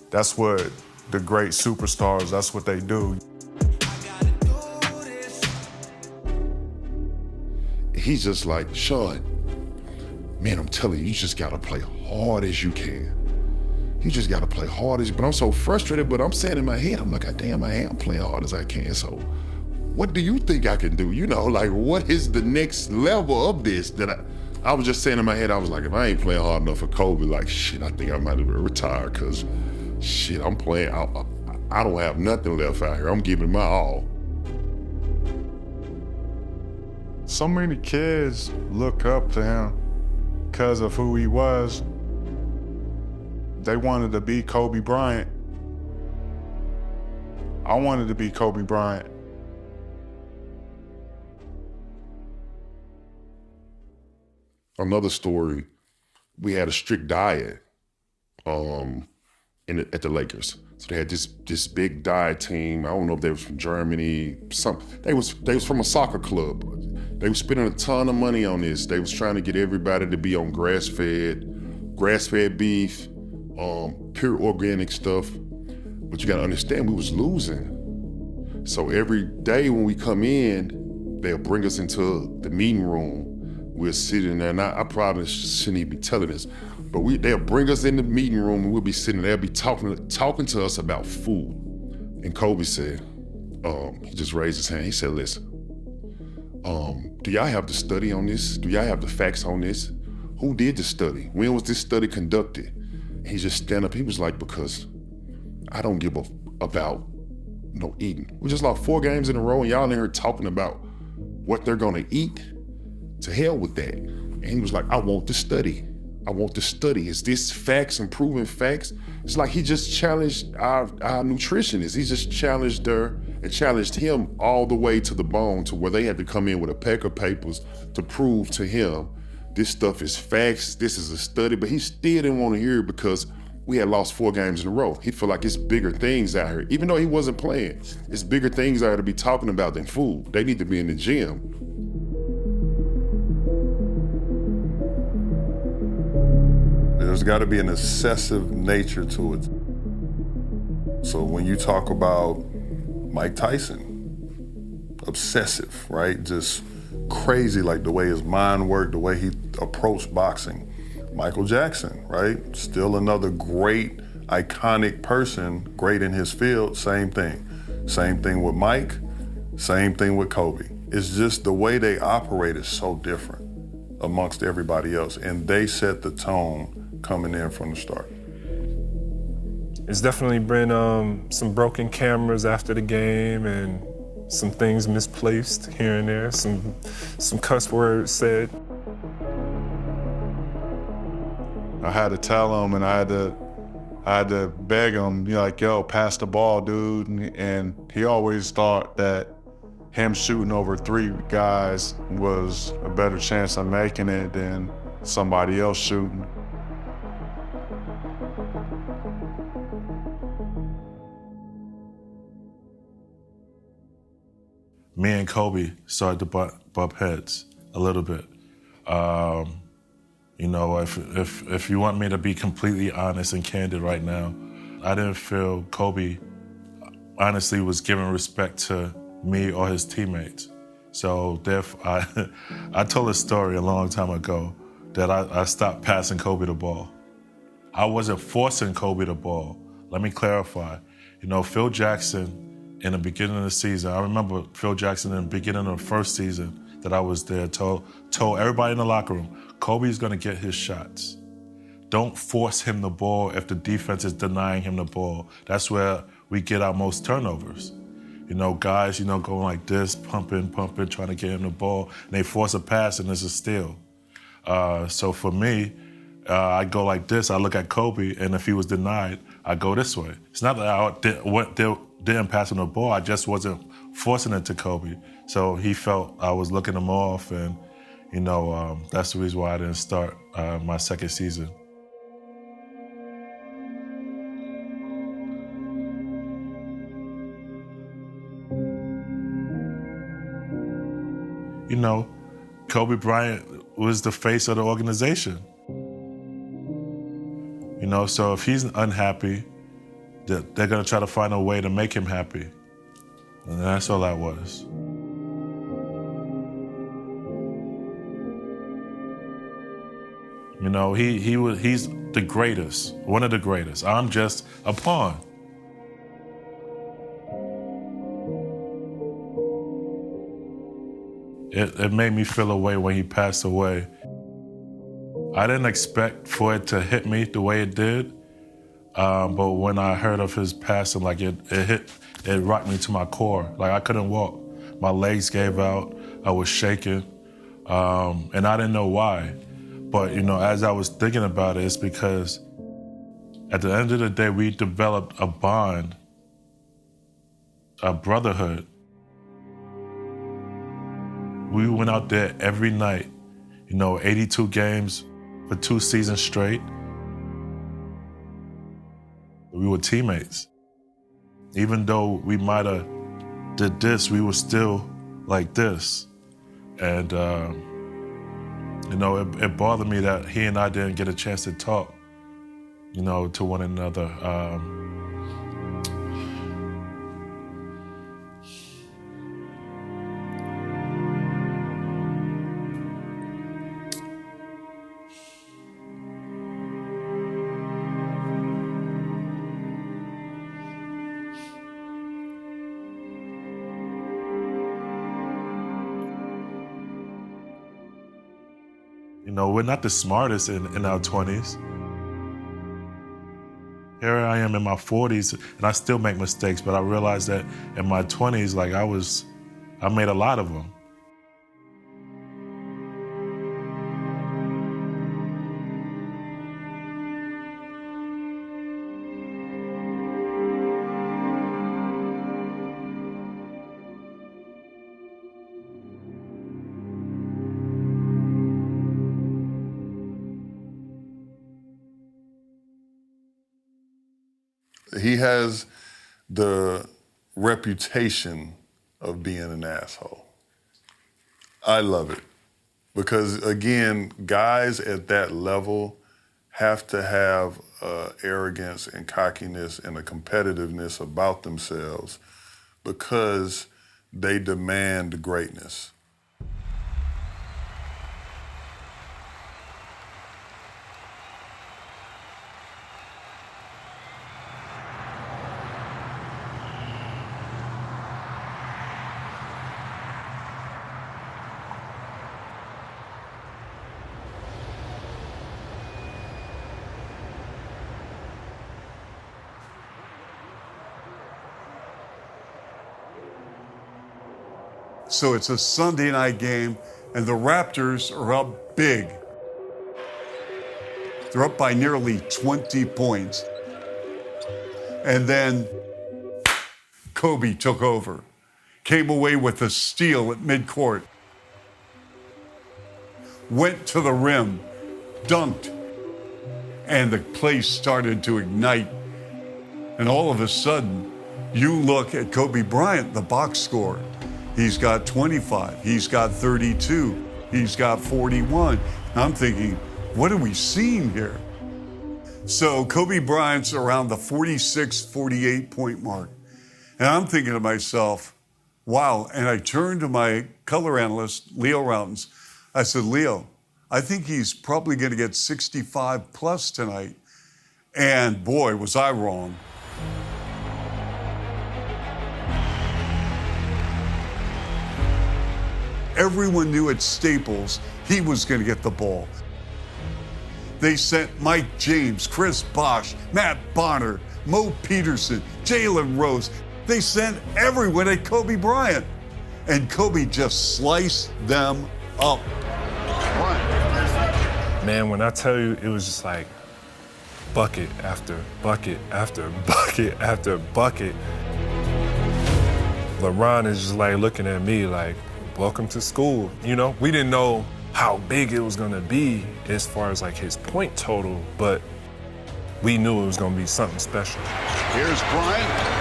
That's what the great superstars, that's what they do. He's just like, Sean, man, I'm telling you, you just gotta play hard as you can. You just gotta play hard as, but I'm so frustrated, but I'm saying in my head, I'm like, God damn, I am playing hard as I can, so what do you think I can do? You know, like, what is the next level of this that I was just saying in my head, I was like, if I ain't playing hard enough for Kobe, like, shit, I think I might have retired, because, shit, I'm playing, I don't have nothing left out here. I'm giving my all. So many kids look up to him because of who he was. They wanted to be Kobe Bryant. I wanted to be Kobe Bryant. Another story, we had a strict diet at the Lakers. So they had this big diet team. I don't know if they was from Germany, they was from a soccer club. They were spending a ton of money on this. They was trying to get everybody to be on grass-fed beef, pure organic stuff. But you gotta understand, we was losing. So every day when we come in, they'll bring us into the meeting room. We're sitting there, and I probably shouldn't even be telling this, but they'll bring us in the meeting room and we'll be sitting there, they'll be talking to us about food. And Kobe said, he just raised his hand, he said, listen, do y'all have the study on this? Do y'all have the facts on this? Who did the study? When was this study conducted? And he just stand up, he was like, because I don't give about eating. We just lost 4 games in a row and y'all in here talking about what they're gonna eat? To hell with that. And he was like, I want the study. I want the study. Is this facts and proven facts? It's like he just challenged our nutritionist. He just challenged her and challenged him all the way to the bone, to where they had to come in with a pack of papers to prove to him this stuff is facts, this is a study, but he still didn't want to hear it because we had lost 4 games in a row. He felt like it's bigger things out here. Even though he wasn't playing, it's bigger things out here to be talking about than food. They need to be in the gym. There's got to be an obsessive nature to it. So when you talk about Mike Tyson, obsessive, right? Just crazy, like the way his mind worked, the way he approached boxing. Michael Jackson, right? Still another great, iconic person, great in his field, same thing. Same thing with Mike, same thing with Kobe. It's just the way they operate is so different amongst everybody else, and they set the tone coming in from the start. It's definitely been some broken cameras after the game and some things misplaced here and there, some cuss words said. I had to tell him, and I had to beg him, like, yo, pass the ball, dude. And he always thought that him shooting over 3 guys was a better chance of making it than somebody else shooting. Me and Kobe started to bump heads a little bit. If you want me to be completely honest and candid right now, I didn't feel Kobe honestly was giving respect to me or his teammates. So therefore, I told a story a long time ago that I stopped passing Kobe the ball. I wasn't forcing Kobe the ball. Let me clarify. Phil Jackson, in the beginning of the season, I remember Phil Jackson in the beginning of the first season that I was there, told everybody in the locker room, Kobe's gonna get his shots. don't force him the ball if the defense is denying him the ball. That's where we get our most turnovers. You know, guys, going like this, pumping, trying to get him the ball, and they force a pass and it's a steal. So for me, I go like this. I look at Kobe, and if he was denied, I go this way. It's not that I didn't pass him the ball. I just wasn't forcing it to Kobe. So he felt I was looking him off, and that's the reason why I didn't start my second season. Kobe Bryant was the face of the organization. So if he's unhappy, they're going to try to find a way to make him happy. And that's all that was. He's the greatest, one of the greatest. I'm just a pawn. It made me feel a way when he passed away. I didn't expect for it to hit me the way it did, but when I heard of his passing, it rocked me to my core. Like I couldn't walk. My legs gave out. I was shaking, and I didn't know why. But as I was thinking about it, it's because at the end of the day, we developed a bond, a brotherhood. We went out there every night, 82 games for 2 seasons straight. We were teammates. Even though we might have did this, we were still like this. And, it bothered me that he and I didn't get a chance to talk, to one another. We're not the smartest in our 20s. Here I am in my 40s, and I still make mistakes, but I realized that in my 20s, I made a lot of them. He has the reputation of being an asshole. I love it. Because, again, guys at that level have to have arrogance and cockiness and a competitiveness about themselves because they demand greatness. So it's a Sunday night game, and the Raptors are up big. They're up by nearly 20 points. And then Kobe took over, came away with a steal at midcourt, went to the rim, dunked, and the place started to ignite. And all of a sudden, you look at Kobe Bryant, the box score. He's got 25, he's got 32, he's got 41. I'm thinking, what are we seeing here? So Kobe Bryant's around the 46, 48 point mark. And I'm thinking to myself, wow. And I turned to my color analyst, Leo Routens. I said, Leo, I think he's probably going to get 65 plus tonight. And boy, was I wrong. Everyone knew at Staples he was going to get the ball. They sent Mike James, Chris Bosh, Matt Bonner, Mo Peterson, Jalen Rose. They sent everyone at Kobe Bryant. And Kobe just sliced them up. Man, when I tell you, it was just like bucket after bucket after bucket after bucket. LeBron is just like looking at me like, welcome to school. You know, we didn't know how big it was gonna be as far as like his point total, but we knew it was gonna be something special. Here's Bryant.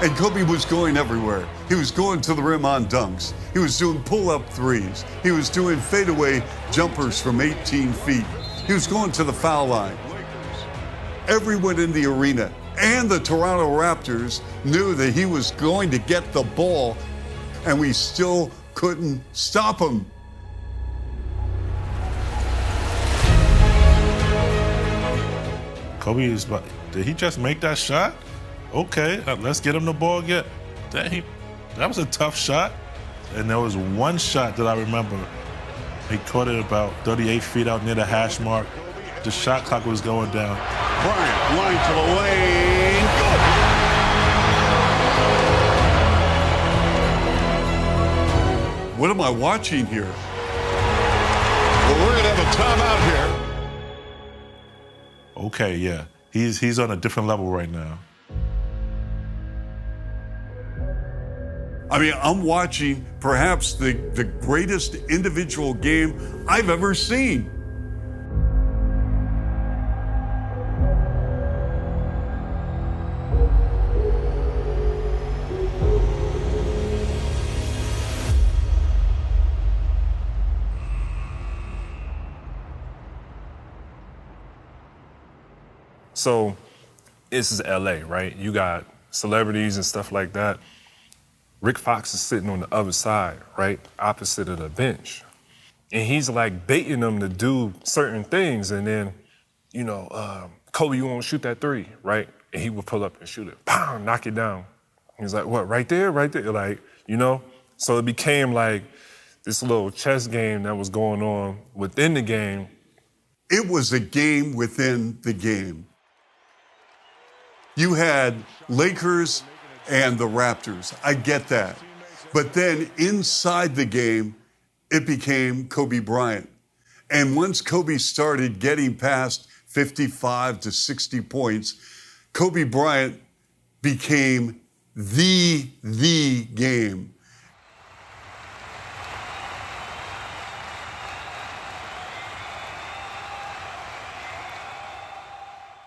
And Kobe was going everywhere. He was going to the rim on dunks. He was doing pull-up threes. He was doing fadeaway jumpers from 18 feet. He was going to the foul line. Everyone in the arena and the Toronto Raptors knew that he was going to get the ball, and we still couldn't stop him. Kobe is, did he just make that shot? Okay, let's get him the ball again. That was a tough shot. And there was one shot that I remember. He caught it about 38 feet out near the hash mark. The shot clock was going down. Bryant, line to the lane. Good. What am I watching here? Well, we're going to have a timeout here. Okay, yeah. He's on a different level right now. I mean, I'm watching perhaps the greatest individual game I've ever seen. So this is LA, right? You got celebrities and stuff like that. Rick Fox is sitting on the other side, right, opposite of the bench. And he's like baiting them to do certain things. And then, you know, Kobe, you want to shoot that three, right? And he would pull up and shoot it, pow, knock it down. He's like, what, right there, right there? Like, you know? So it became like this little chess game that was going on within the game. It was a game within the game. You had Lakers and the Raptors. I get that. But then inside the game, it became Kobe Bryant. And once Kobe started getting past 55 to 60 points, Kobe Bryant became the game.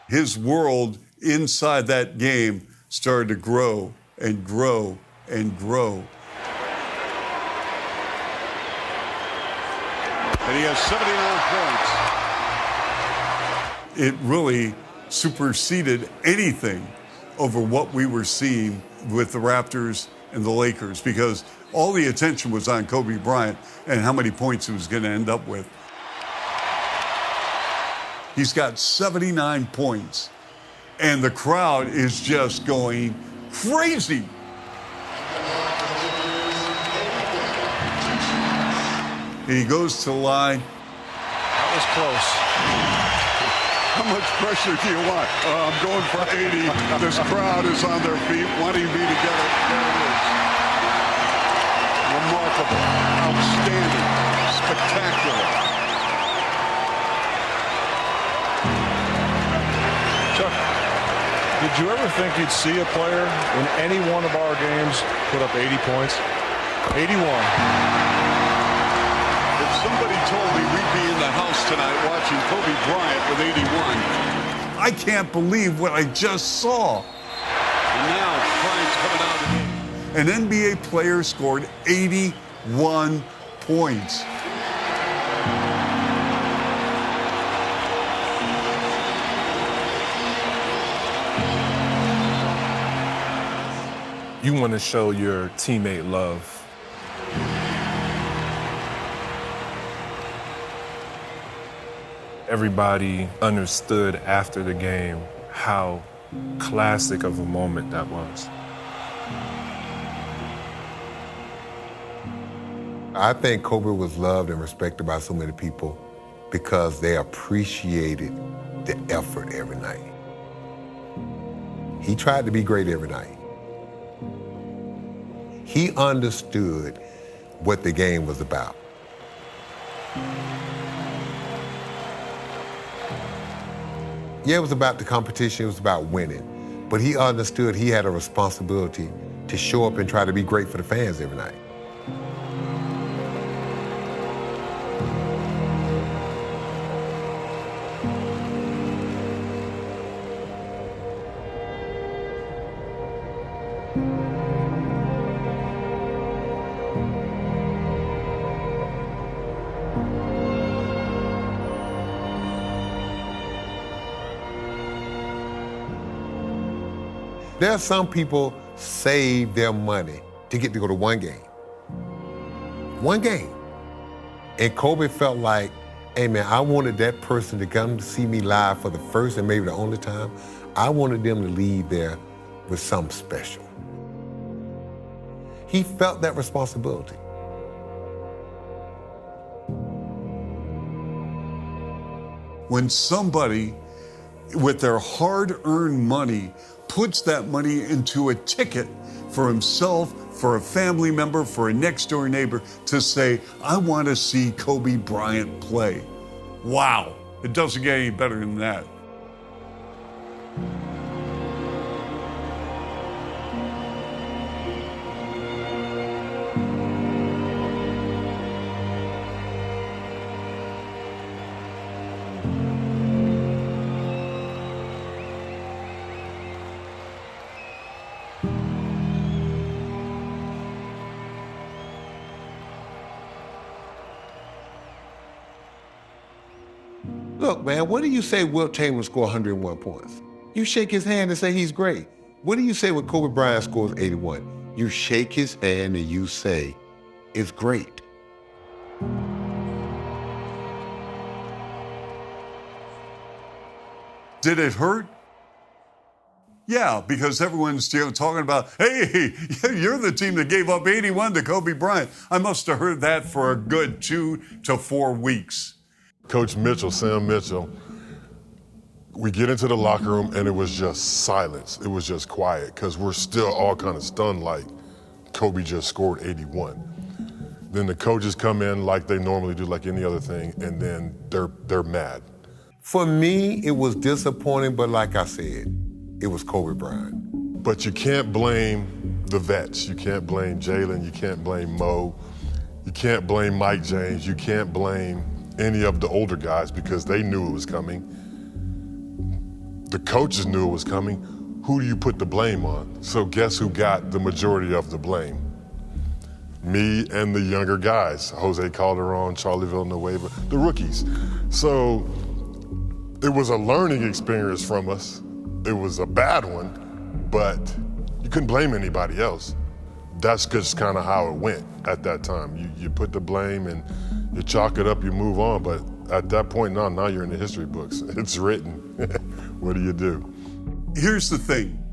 His world inside that game started to grow and grow and grow. And he has 79 points. It really superseded anything over what we were seeing with the Raptors and the Lakers, because all the attention was on Kobe Bryant and how many points he was going to end up with. He's got 79 points, and the crowd is just going crazy. And he goes to the line. That was close. How much pressure do you want? I'm going for 80. This crowd is on their feet wanting me to get it. There it is. Remarkable. Outstanding. Spectacular. Chuck, did you ever think you'd see a player in any one of our games put up 80 points? 81. If somebody told me we'd be in the house tonight watching Kobe Bryant with 81. I can't believe what I just saw. And now Bryant's coming out of An NBA player scored 81 points. You want to show your teammate love. Everybody understood after the game how classic of a moment that was. I think Kobe was loved and respected by so many people because they appreciated the effort every night. He tried to be great every night. He understood what the game was about. Yeah, it was about the competition, it was about winning. But he understood he had a responsibility to show up and try to be great for the fans every night. There are some people save their money to get to go to one game. One game. And Kobe felt like, hey man, I wanted that person to come to see me live for the first and maybe the only time. I wanted them to leave there with something special. He felt that responsibility. When somebody with their hard-earned money puts that money into a ticket for himself, for a family member, for a next-door neighbor to say, I want to see Kobe Bryant play. Wow, it doesn't get any better than that. Look, man, what do you say Wilt Chamberlain score 101 points? You shake his hand and say he's great. What do you say when Kobe Bryant scores 81? You shake his hand and you say it's great. Did it hurt? Yeah, because everyone's still talking about, hey, you're the team that gave up 81 to Kobe Bryant. I must have heard that for a good 2 to 4 weeks. Coach Mitchell, Sam Mitchell, we get into the locker room and it was just silence. It was just quiet because we're still all kind of stunned like Kobe just scored 81. Then the coaches come in like they normally do, like any other thing, and then they're mad. For me, it was disappointing, but like I said, it was Kobe Bryant. But you can't blame the vets. You can't blame Jalen. You can't blame Mo. You can't blame Mike James. You can't blame any of the older guys because they knew it was coming. The coaches knew it was coming. Who do you put the blame on? So guess who got the majority of the blame? Me and the younger guys, Jose Calderon, Charlie Villanueva, the rookies. So it was a learning experience from us. It was a bad one, but you couldn't blame anybody else. That's just kind of how it went at that time. You put the blame and you chalk it up, you move on, but at that point now you're in the history books. It's written. What do you do? Here's the thing.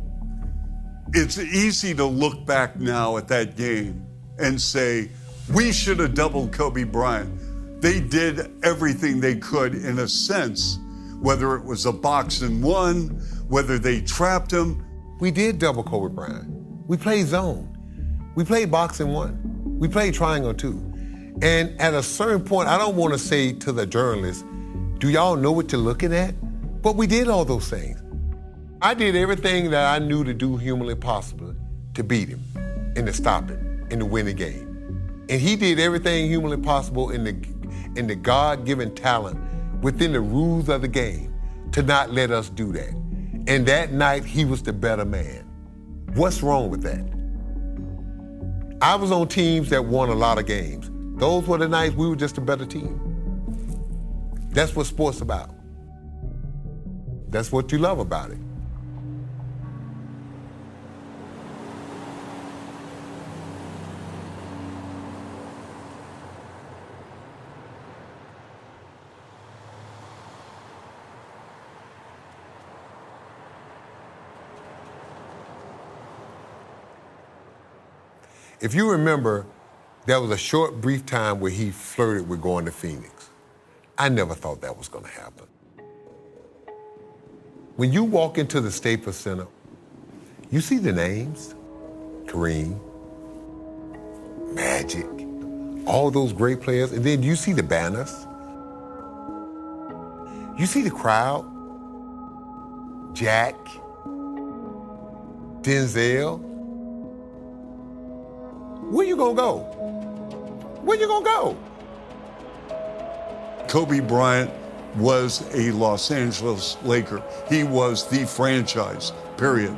It's easy to look back now at that game and say, we should have doubled Kobe Bryant. They did everything they could in a sense, whether it was a box and one, whether they trapped him. We did double Kobe Bryant. We played zone. We played box and one. We played triangle two. And at a certain point, I don't want to say to the journalists, do y'all know what you're looking at? But we did all those things. I did everything that I knew to do humanly possible to beat him and to stop him and to win the game. And he did everything humanly possible in the God-given talent within the rules of the game to not let us do that. And that night, he was the better man. What's wrong with that? I was on teams that won a lot of games. Those were the nights we were just a better team. That's what sports about. That's what you love about it. If you remember, There was a short, brief time where he flirted with going to Phoenix. I never thought that was going to happen. When you walk into the Staples Center, you see the names, Kareem, Magic, all those great players, and then you see the banners. You see the crowd, Jack, Denzel. Where you gonna go? Where you gonna go? Kobe Bryant was a Los Angeles Laker. He was the franchise, period.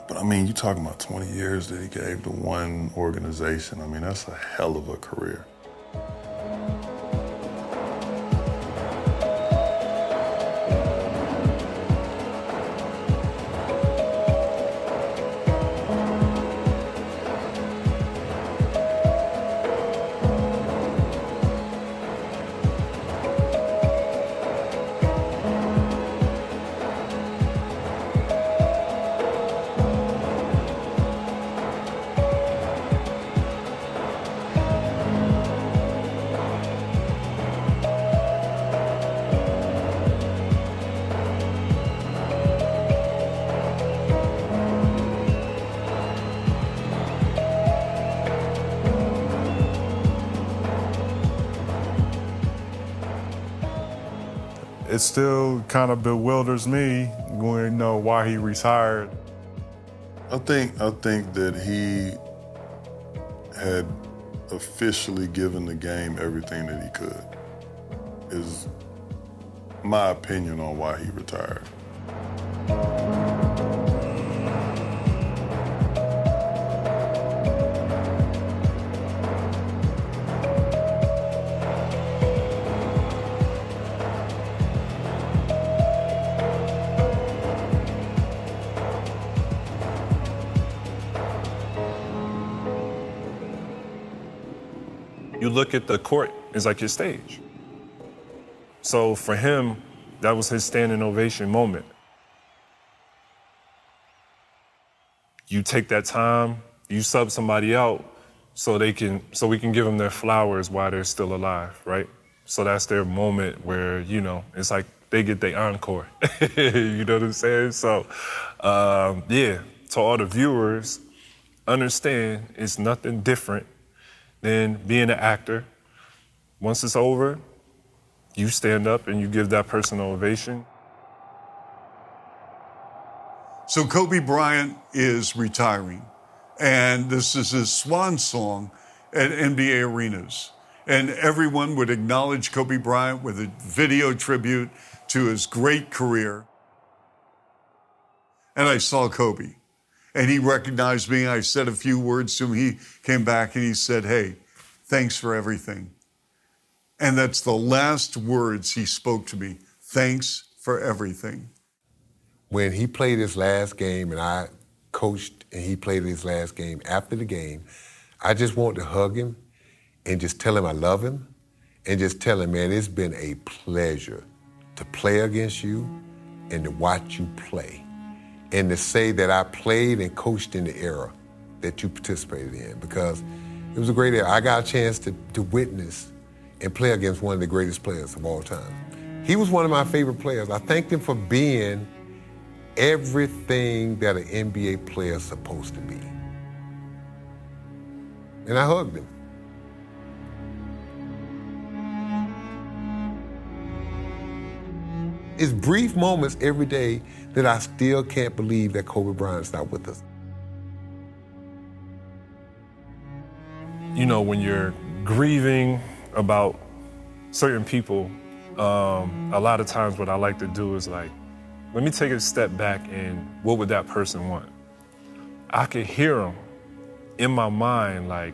But I mean, you're talking about 20 years that he gave to one organization. I mean, that's a hell of a career. It still kind of bewilders me when you know why he retired. I think that he had officially given the game everything that he could, is my opinion on why he retired. You look at the court, it's like your stage. So for him, that was his standing ovation moment. You take that time, you sub somebody out so we can give them their flowers while they're still alive, right? So that's their moment where, you know, it's like they get their encore. You know what I'm saying? So, yeah, to all the viewers, understand it's nothing different than being an actor. Once it's over, you stand up and you give that person an ovation. So Kobe Bryant is retiring, and this is his swan song at NBA arenas. And everyone would acknowledge Kobe Bryant with a video tribute to his great career. And I saw Kobe. And he recognized me. I said a few words to him. He came back and he said, "Hey, thanks for everything." And that's the last words he spoke to me. Thanks for everything. When he played his last game and I coached and he played his last game, after the game, I just wanted to hug him and just tell him I love him and just tell him, man, it's been a pleasure to play against you and to watch you play. And to say that I played and coached in the era that you participated in, because it was a great era. I got a chance to witness and play against one of the greatest players of all time. He was one of my favorite players. I thanked him for being everything that an NBA player is supposed to be. And I hugged him. It's brief moments every day that I still can't believe that Kobe Bryant's not with us. You know, when you're grieving about certain people, a lot of times what I like to do is like, let me take a step back and what would that person want? I could hear them in my mind like,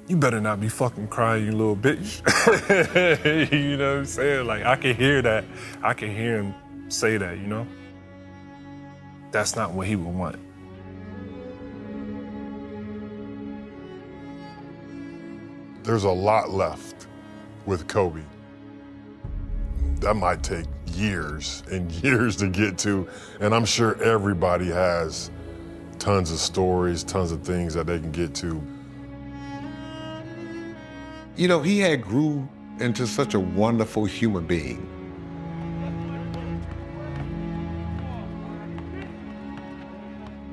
you better not be fucking crying, you little bitch. You know what I'm saying? Like, I can hear that. I can hear him say that, you know? That's not what he would want. There's a lot left with Kobe. That might take years and years to get to, and I'm sure everybody has tons of stories, tons of things that they can get to. You know, he had grew into such a wonderful human being.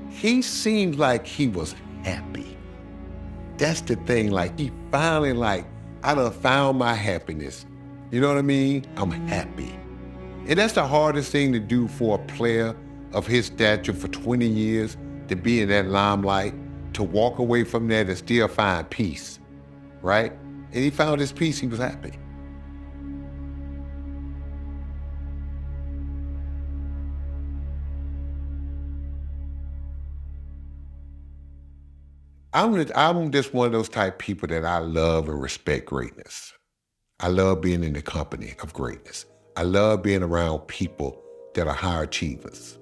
He seemed like he was happy. That's the thing, like he finally I done found my happiness. You know what I mean? I'm happy. And that's the hardest thing to do for a player of his stature for 20 years, to be in that limelight, to walk away from that and still find peace, right? And he found his peace, he was happy. I'm just one of those type people that I love and respect greatness. I love being in the company of greatness. I love being around people that are high achievers,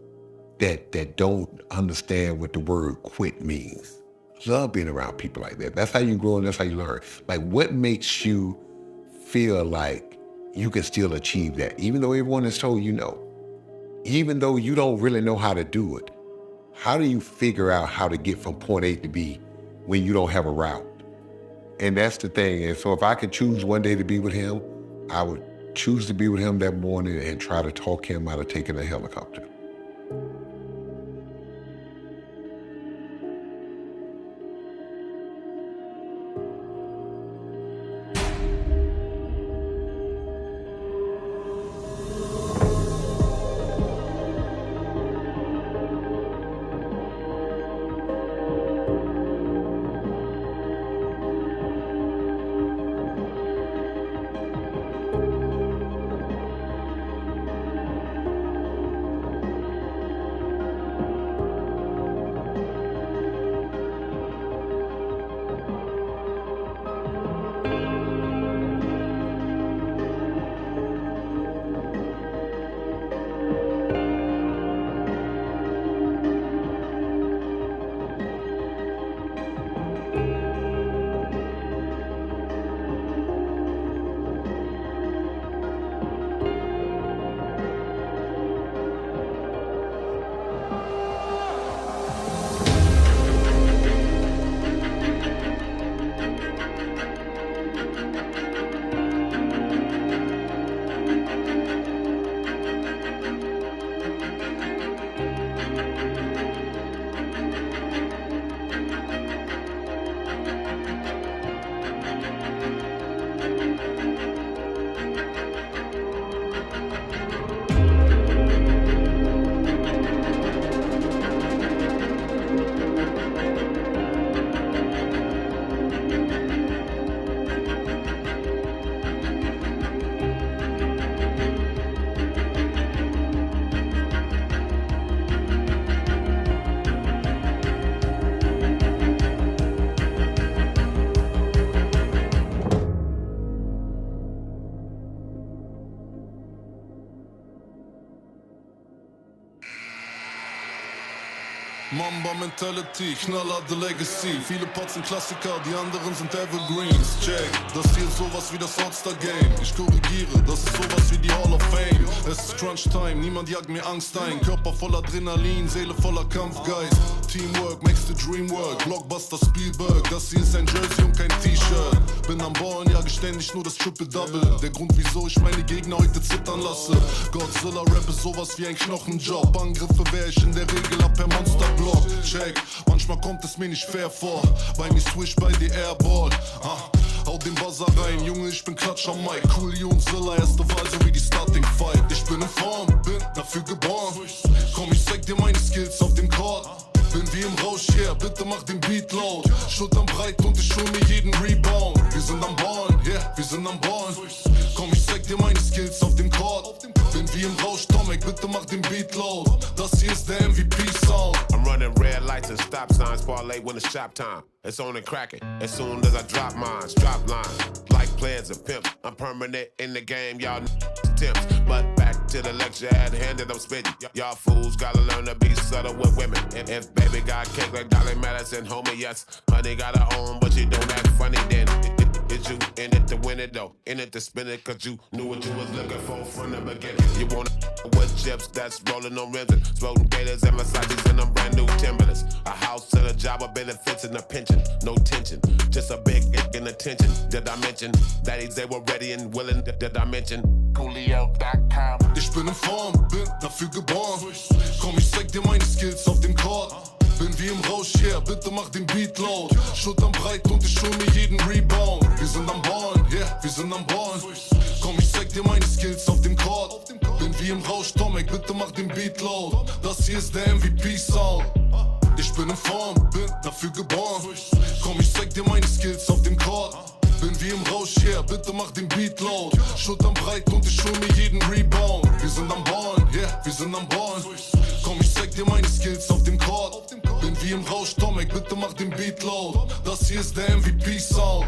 that don't understand what the word quit means. I love being around people like that. That's how you grow and that's how you learn. Like, what makes you feel like you can still achieve that, even though everyone has told you no? Even though you don't really know how to do it, how do you figure out how to get from point A to B when you don't have a route? And that's the thing. And so if I could choose one day to be with him, I would choose to be with him that morning and try to talk him out of taking a helicopter. Mamba-Mentality, knallharte Legacy. Viele Pots sind Klassiker, die anderen sind Evergreens. Check, das hier ist sowas wie das All-Star-Game. Ich korrigiere, das ist sowas wie die Hall of Fame. Es ist Crunch-Time, niemand jagt mir Angst ein. Körper voller Adrenalin, Seele voller Kampfgeist. Teamwork makes the dream work. Blockbuster Spielberg, das hier ist ein Jersey und kein T-Shirt. Bin am Ballen, jage ständig nur das Triple-Double. Der Grund, wieso ich meine Gegner heute zittern lasse. Godzilla-Rap ist sowas wie ein Knochenjob. Angriffe wehr ich in der Regel ab per Monsterblock. Check, manchmal kommt es mir nicht fair vor. Bei mir swish bei die Airball. Hau den Buzzer rein, Junge, ich bin Klatsch am Mic. Coolio und Zilla, erste Wahl, so wie die Starting Fight. Ich bin in Form, bin dafür geboren. Komm, ich zeig dir meine Skills auf dem Court. Bin wie im Rausch, yeah, bitte mach den Beat laut. Schultern breit und ich hol mir jeden Rebound. Wir sind am Ballen, yeah, wir sind am Ballen. Komm, ich zeig dir meine Skills auf dem Court. Bin wie im Rausch, Tomek, bitte mach den Beat laut. Das hier ist der MVP-Sound. I'm running red lights and stop signs, parlay when it's shop time. It's on and cracking, as soon as I drop mines, drop lines. Like players and pimps, I'm permanent in the game, y'all attempts. But back to the lecture at hand that I'm spitting. Y'all fools gotta learn to be subtle with women. If baby got cake like Dolly Madison, homie, yes. Honey got her own, but she don't act funny then. Is you in it to win it though? In it to spin it cause you knew what you was looking for from the beginning. You want with chips that's rolling on rims and rolling gators and Versace's and them brand new Timberlands. A house and a job, a benefits and a pension. No tension, just a big ick and attention. Did I mention that they were ready and willing? Did I mention Coolio.com? Ich bin in Form, bin dafür geboren. Komm, ich zeig dir meine Skills auf dem Court. Bin wie im Rausch, yeah, bitte mach den Beat laut. Schultern breit und ich hol mir jeden Rebound. Wir sind am Ballen, yeah, wir sind am Ballen. Komm, ich zeig dir meine Skills auf dem Court. Bin wie im Rausch, Tomek, bitte mach den Beat laut. Das hier ist der MVP-Sound. Ich bin in Form, bin dafür geboren. Komm, ich zeig dir meine Skills auf dem Court. Bin wie im Rausch, yeah, bitte mach den Beat laut. Schultern breit und ich hol mir jeden Rebound. Wir sind am Ballen, yeah, wir sind am Ballen. Komm, ich zeig dir meine Skills auf dem Court. Bin wie im Rausch, Tomek, bitte mach den Beat laut. Das hier ist der MVP-Sound.